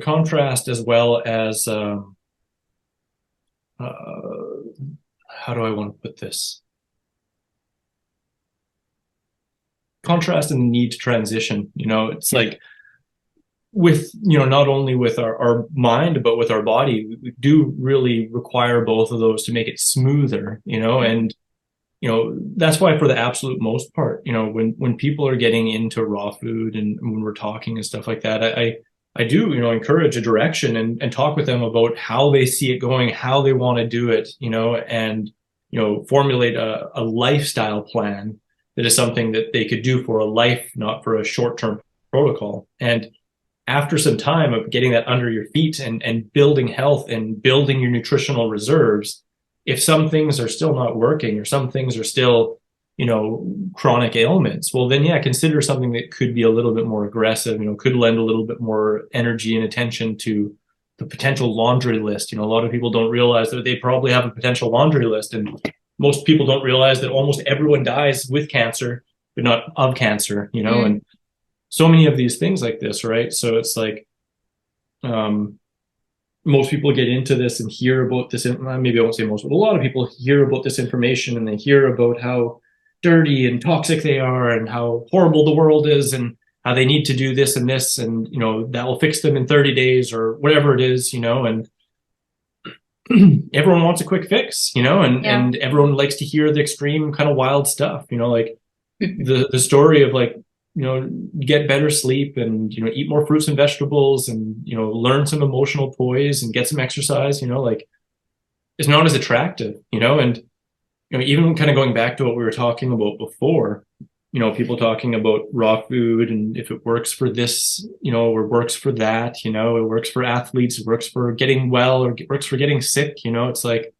contrast as well as uh, how do I want to put this? Contrast and the need to transition. It's like with not only with our mind but with our body, we do really require both of those to make it smoother. And that's why for the absolute most part, when people are getting into raw food and when we're talking and stuff like that, I do encourage a direction and talk with them about how they see it going, how they want to do it, and formulate a lifestyle plan that is something that they could do for a life, not for a short-term protocol. And after some time of getting that under your feet and building health and building your nutritional reserves, if some things are still not working or some things are still, chronic ailments, well, then, yeah, consider something that could be a little bit more aggressive, could lend a little bit more energy and attention to the potential laundry list. A lot of people don't realize that they probably have a potential laundry list. And most people don't realize that almost everyone dies with cancer, but not of cancer, and so many of these things like this, right? So it's like, most people get into this and hear about this. Maybe I won't say most, but a lot of people hear about this information and they hear about how dirty and toxic they are and how horrible the world is and how they need to do this and this and that will fix them in 30 days or whatever it is, and everyone wants a quick fix, and everyone likes to hear the extreme kind of wild stuff, like the story of like, get better sleep and, eat more fruits and vegetables and, learn some emotional poise and get some exercise, like it's not as attractive, and, even kind of going back to what we were talking about before, people talking about raw food and if it works for this, or works for that, it works for athletes, it works for getting well, or it works for getting sick, it's like,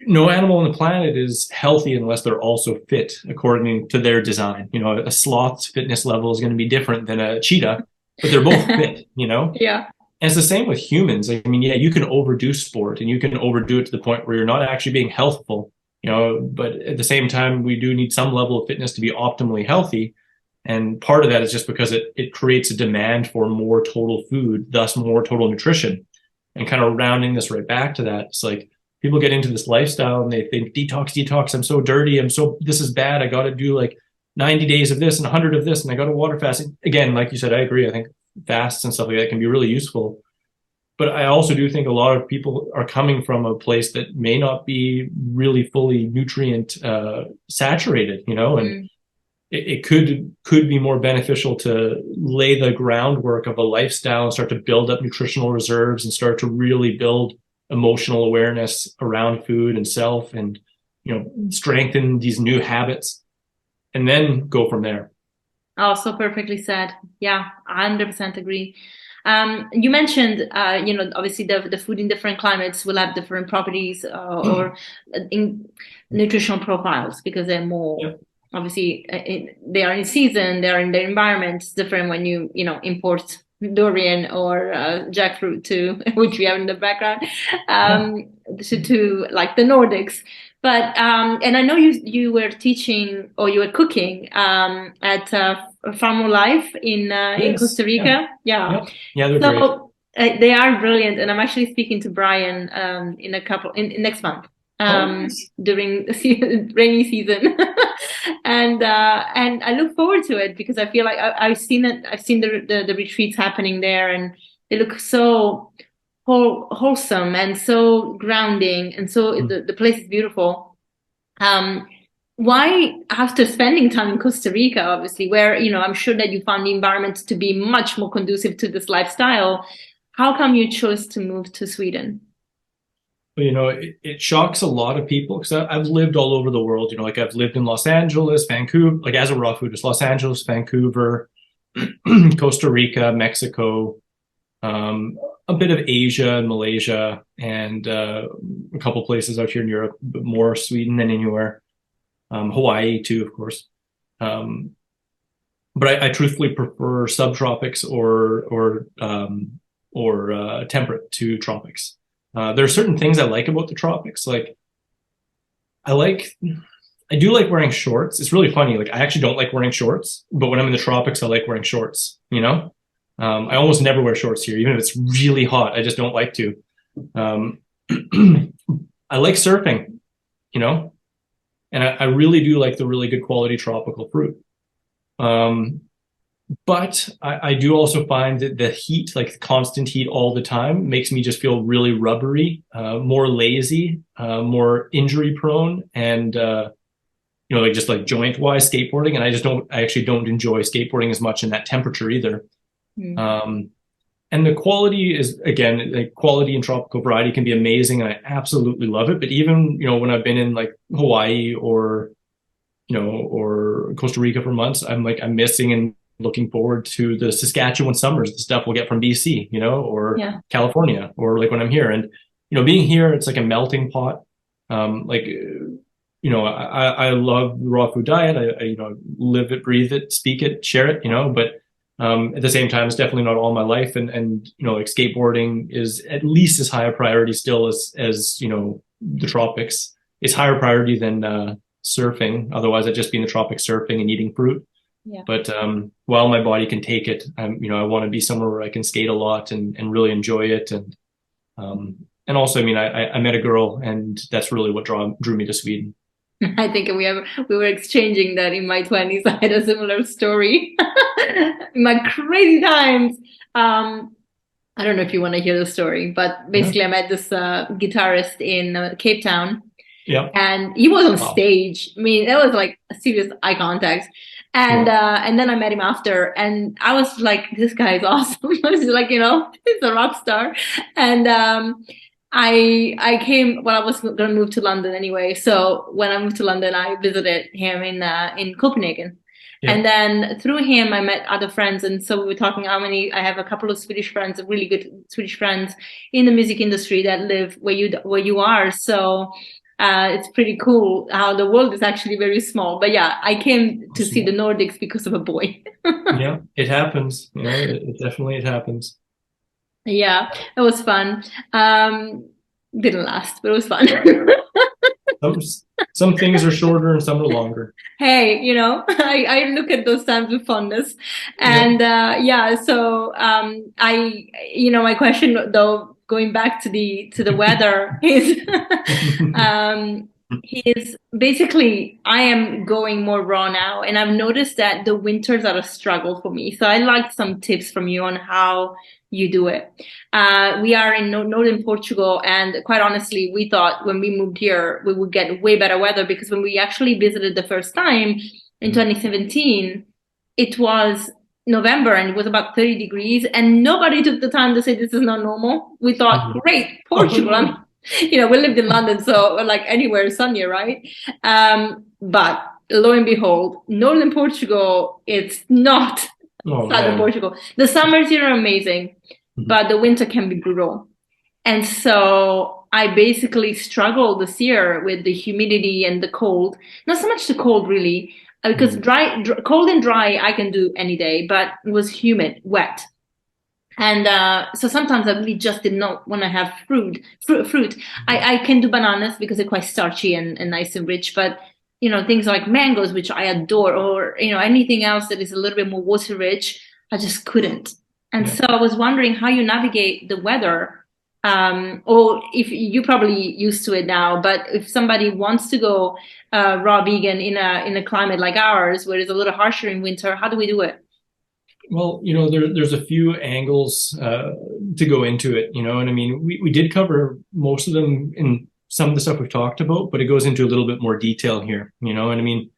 no animal on the planet is healthy unless they're also fit according to their design. A sloth's fitness level is going to be different than a cheetah, but they're both fit, Yeah. And it's the same with humans. I mean, yeah, you can overdo sport and you can overdo it to the point where you're not actually being healthful, but at the same time, we do need some level of fitness to be optimally healthy. And part of that is just because it creates a demand for more total food, thus more total nutrition. And kind of rounding this right back to that, it's like, people get into this lifestyle and they think detox, I'm so dirty, this is bad, I got to do like 90 days of this and 100 of this and I got to water fast. Again, like you said, I agree. I think fasts and stuff like that can be really useful. But I also do think a lot of people are coming from a place that may not be really fully nutrient saturated, and it could be more beneficial to lay the groundwork of a lifestyle and start to build up nutritional reserves and start to really build emotional awareness around food and self, and strengthen these new habits, and then go from there. Oh, so perfectly said. Yeah, 100% agree. You mentioned, obviously the food in different climates will have different properties or in nutritional profiles, because they're more, obviously, they are in season, they're in their environment. It's different when you import durian or jackfruit to, which we have in the background, to like the Nordics. But and I know you were teaching, or you were cooking at Farmo Life in Costa Rica. Yeah, they're so great. They are brilliant, and I'm actually speaking to Brian in next month during the rainy season, and I look forward to it, because I feel like I've seen the retreats happening there, and they look so wholesome and so grounding, and so the place is beautiful. Why, after spending time in Costa Rica, obviously, where I'm sure that you found the environment to be much more conducive to this lifestyle, how come you chose to move to Sweden? Well, it shocks a lot of people, because I've lived all over the world. Like I've lived in Los Angeles, Vancouver, like as a raw foodist, Los Angeles, Vancouver, Costa Rica, Mexico, a bit of Asia and Malaysia, and a couple places out here in Europe, but more Sweden than anywhere. Hawaii too, of course. But I truthfully prefer subtropics or temperate to tropics. There are certain things I like about the tropics. Like I do like wearing shorts. It's really funny. Like I actually don't like wearing shorts, but when I'm in the tropics, I like wearing shorts, I almost never wear shorts here, even if it's really hot. I just don't like to. I like surfing, and I really do like the really good quality tropical fruit. But I do also find that the heat, like the constant heat all the time, makes me just feel really rubbery, more lazy, more injury prone, and just like joint wise skateboarding. And I actually don't enjoy skateboarding as much in that temperature either. And the quality is, again, like quality and tropical variety can be amazing, and I absolutely love it. But even, when I've been in like Hawaii or Costa Rica for months, I'm missing and looking forward to the Saskatchewan summers, the stuff we'll get from BC, or California, or like when I'm here. And, being here, it's like a melting pot. I love the raw food diet. I live it, breathe it, speak it, share it, but at the same time, it's definitely not all my life. And like skateboarding is at least as high a priority still as the tropics. It's higher priority than surfing. Otherwise, I'd just be in the tropics surfing and eating fruit. Yeah. But while my body can take it, I want to be somewhere where I can skate a lot and really enjoy it. And also, I met a girl, and that's really what drew me to Sweden. I think we were exchanging that in my 20s. I had a similar story. In my crazy times. I don't know if you want to hear the story, but basically I met this guitarist in Cape Town. Yeah. And he was on stage. That was like a serious eye contact. And then I met him after, and I was like, this guy is awesome. I was like, he's a rock star. And I came, I was going to move to London anyway. So when I moved to London, I visited him in Copenhagen. Yeah. And then through him, I met other friends. And so we were talking I have a couple of Swedish friends, really good Swedish friends in the music industry that live where you are. So it's pretty cool how the world is actually very small. But yeah, I came to see the Nordics because of a boy. Yeah, it happens. It definitely happens. Yeah, it was fun. Didn't last, but it was fun. Some things are shorter and some are longer. Hey, I look at those times with fondness. And so my question though, going back to the weather is basically, I am going more raw now, and I've noticed that the winters are a struggle for me. So I'd like some tips from you on how you do it. We are in northern Portugal, and quite honestly, we thought when we moved here, we would get way better weather, because when we actually visited the first time, in 2017, it was November and it was about 30 degrees, and nobody took the time to say this is not normal. We thought, great, Portugal. We lived in London, so like anywhere sunnier, right? But lo and behold, northern Portugal, it's not southern Portugal. The summers here are amazing, but the winter can be brutal. And so I basically struggled this year with the humidity and the cold. Not so much the cold, really, because cold and dry I can do any day, but it was humid, wet. And so sometimes I really just did not want to have fruit. I can do bananas because they're quite starchy and nice and rich, but things like mangoes, which I adore, or anything else that is a little bit more water rich, I just couldn't. And so I was wondering how you navigate the weather, or if you're probably used to it now, but if somebody wants to go raw vegan in a climate like ours, where it's a little harsher in winter, how do we do it? Well, there's a few angles to go into it, and I mean, we did cover most of them in some of the stuff we've talked about, but it goes into a little bit more detail here, and I mean,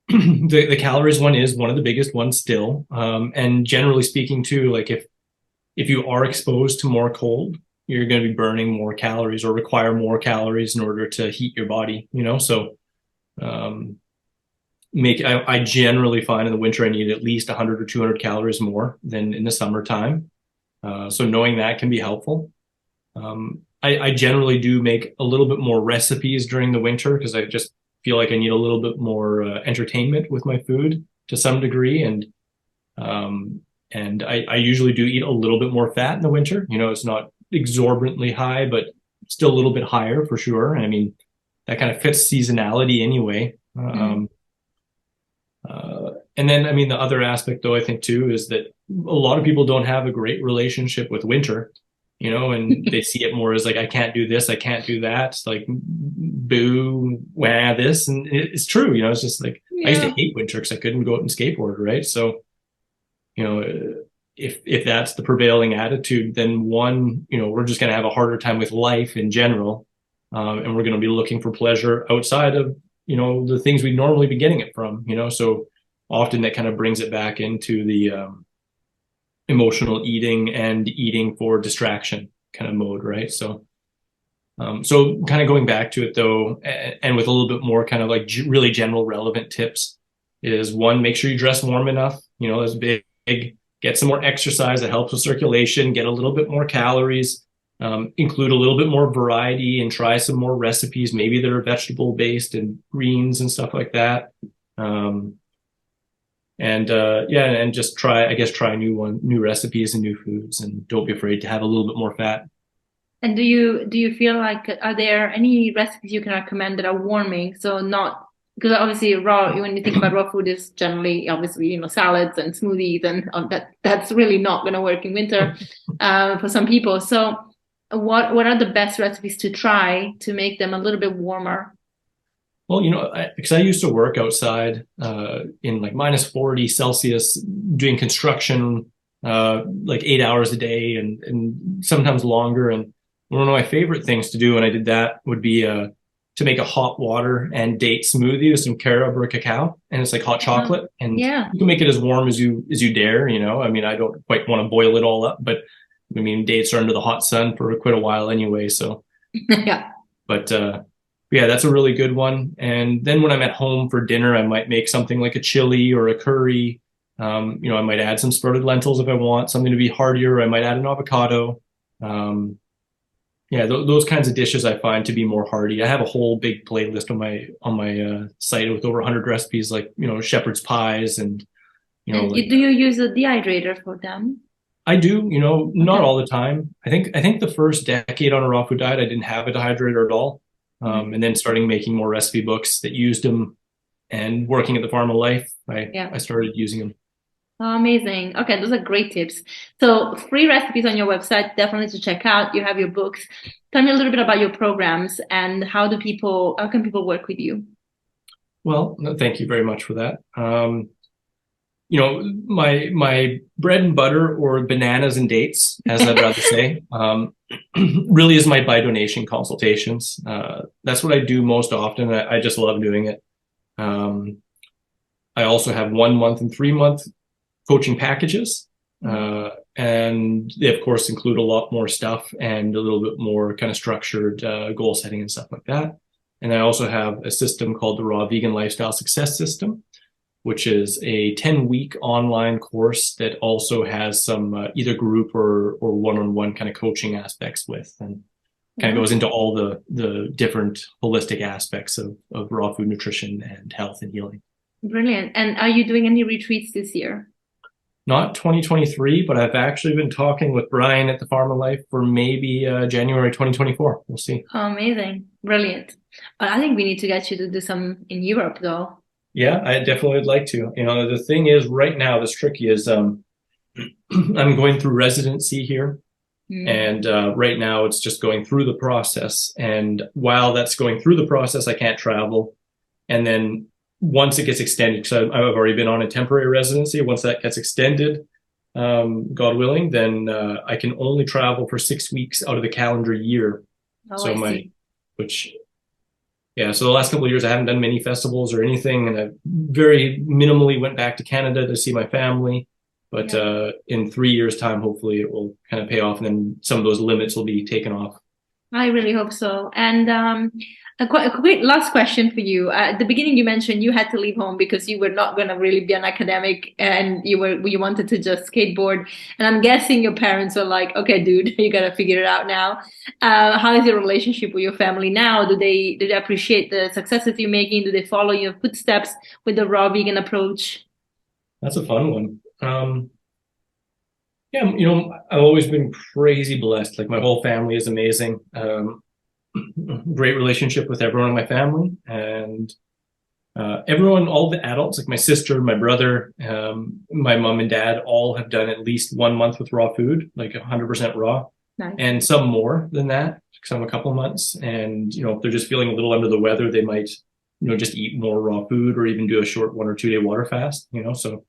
the calories one is one of the biggest ones still. And generally speaking too, like if you are exposed to more cold, you're going to be burning more calories or require more calories in order to heat your body, so I generally find in the winter I need at least 100 or 200 calories more than in the summertime. So knowing that can be helpful. I generally do make a little bit more recipes during the winter because I just feel like I need a little bit more entertainment with my food to some degree. And I usually do eat a little bit more fat in the winter. It's not exorbitantly high, but still a little bit higher for sure. And I mean, that kind of fits seasonality anyway. And then, I mean, the other aspect, though, I think, too, is that a lot of people don't have a great relationship with winter, and they see it more as like, I can't do this, I can't do that. It's like, boo, wah, this. And it's true, it's just like, I used to hate winter because I couldn't go out and skateboard, right? So, if that's the prevailing attitude, then we're just going to have a harder time with life in general. And we're going to be looking for pleasure outside of, the things we'd normally be getting it from, so often that kind of brings it back into the emotional eating and eating for distraction kind of mode, right? So kind of going back to it though, and with a little bit more kind of like really general relevant tips is one, make sure you dress warm enough, that's big, get some more exercise that helps with circulation, get a little bit more calories, include a little bit more variety and try some more recipes, maybe that are vegetable based and greens and stuff like that. And just try new recipes and new foods, and don't be afraid to have a little bit more fat. And do you feel like, are there any recipes you can recommend that are warming? So not, because obviously when you think about raw food, is generally obviously salads and smoothies, and that's really not going to work in winter for some people. So what are the best recipes to try to make them a little bit warmer? Well, because I used to work outside in like minus 40 Celsius doing construction like 8 hours a day and sometimes longer. And one of my favorite things to do when I did that would be to make a hot water and date smoothie with some carob or cacao. And it's like hot chocolate. And you can make it as warm as you dare. I mean, I don't quite want to boil it all up, but I mean, dates are under the hot sun for quite a while anyway. So, but that's a really good one. And then when I'm at home for dinner, I might make something like a chili or a curry. I might add some sprouted lentils if I want something to be heartier. I might add an avocado. Those kinds of dishes I find to be more hearty. I have a whole big playlist on my site with over 100 recipes, like shepherd's pies and do you use a dehydrator for them? I do, not all the time. I think the first decade on a raw food diet, I didn't have a dehydrator at all. And then starting making more recipe books that used them and working at the Farm of Life, I started using them. Oh, amazing. Okay, those are great tips. So free recipes on your website, definitely to check out. You have your books. Tell me a little bit about your programs and how can people work with you? Well, no, thank you very much for that. My bread and butter, or bananas and dates, as I'd rather say, really is my buy donation consultations. That's what I do most often. I just love doing it. I also have 1 month and 3 month coaching packages. And they, of course, include a lot more stuff and a little bit more kind of structured goal setting and stuff like that. And I also have a system called the Raw Vegan Lifestyle Success System, which is a 10-week online course that also has some either group or one-on-one kind of coaching aspects with, and kind of goes into all the different holistic aspects of raw food nutrition and health and healing. Brilliant. And are you doing any retreats this year? Not 2023, but I've actually been talking with Brian at the Farm of Life for maybe January 2024. We'll see. Oh, amazing. Brilliant. But I think we need to get you to do some in Europe, though. Yeah, I definitely would like to. The thing is, right now, this tricky is I'm going through residency here. And right now it's just going through the process. And while that's going through the process, I can't travel. And then once it gets extended, because I've already been on a temporary residency, once that gets extended, God willing, then I can only travel for 6 weeks out of the calendar year. Oh, so so the last couple of years I haven't done many festivals or anything, and I very minimally went back to Canada to see my family. But in 3 years' time, hopefully it will kind of pay off, and then some of those limits will be taken off. I really hope so. And a quick last question for you. At the beginning, you mentioned you had to leave home because you were not going to really be an academic, and you wanted to just skateboard. And I'm guessing your parents were like, "Okay, dude, you got to figure it out now." How is your relationship with your family now? Do they appreciate the successes you're making? Do they follow your footsteps with the raw vegan approach? That's a fun one. I've always been crazy blessed. Like, my whole family is amazing. Great relationship with everyone in my family, and everyone, all the adults, like my sister, my brother, my mom and dad, all have done at least 1 month with raw food, like 100% raw. Nice. And some more than that, some a couple months. And, if they're just feeling a little under the weather, they might, just eat more raw food or even do a short 1 or 2 day water fast, so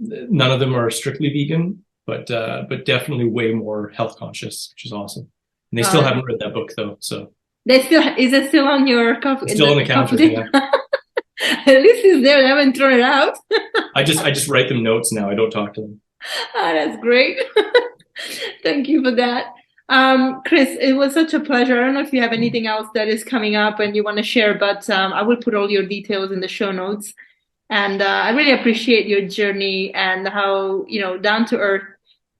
none of them are strictly vegan, but definitely way more health conscious, which is awesome. And they still haven't read that book though, so is it still on your coffee? It's still on the counter, yeah. At least it's there. They haven't thrown it out. I just write them notes now. I don't talk to them. Oh, that's great. Thank you for that. Chris, it was such a pleasure. I don't know if you have anything else that is coming up and you want to share, but I will put all your details in the show notes. And I really appreciate your journey and how, down to earth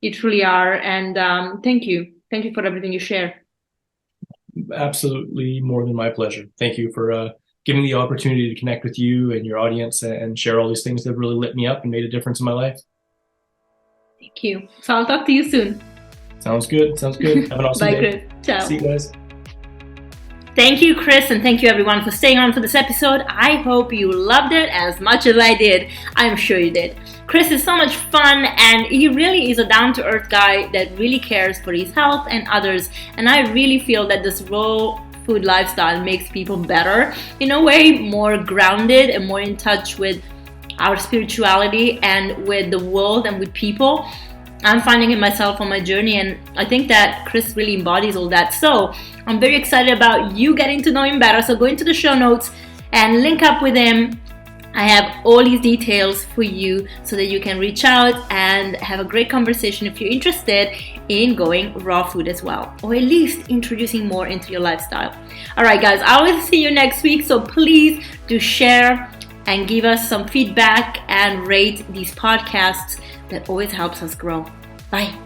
you truly are. And thank you. Thank you for everything you share. Absolutely, more than my pleasure. Thank you for giving me the opportunity to connect with you and your audience and share all these things that have really lit me up and made a difference in my life. Thank you. So I'll talk to you soon. Sounds good. Have an awesome Bye, day. Chris. Ciao. See you guys. Thank you, Chris, and thank you everyone for staying on for this episode. I hope you loved it as much as I did. I'm sure you did. Chris is so much fun, and he really is a down-to-earth guy that really cares for his health and others. And I really feel that this raw food lifestyle makes people better, in a way more grounded and more in touch with our spirituality and with the world and with people. I'm finding it myself on my journey, and I think that Chris really embodies all that. So I'm very excited about you getting to know him better. So go into the show notes and link up with him. I have all these details for you so that you can reach out and have a great conversation if you're interested in going raw food as well, or at least introducing more into your lifestyle. All right, guys, I will see you next week. So please do share and give us some feedback and rate these podcasts. That always helps us grow. Bye.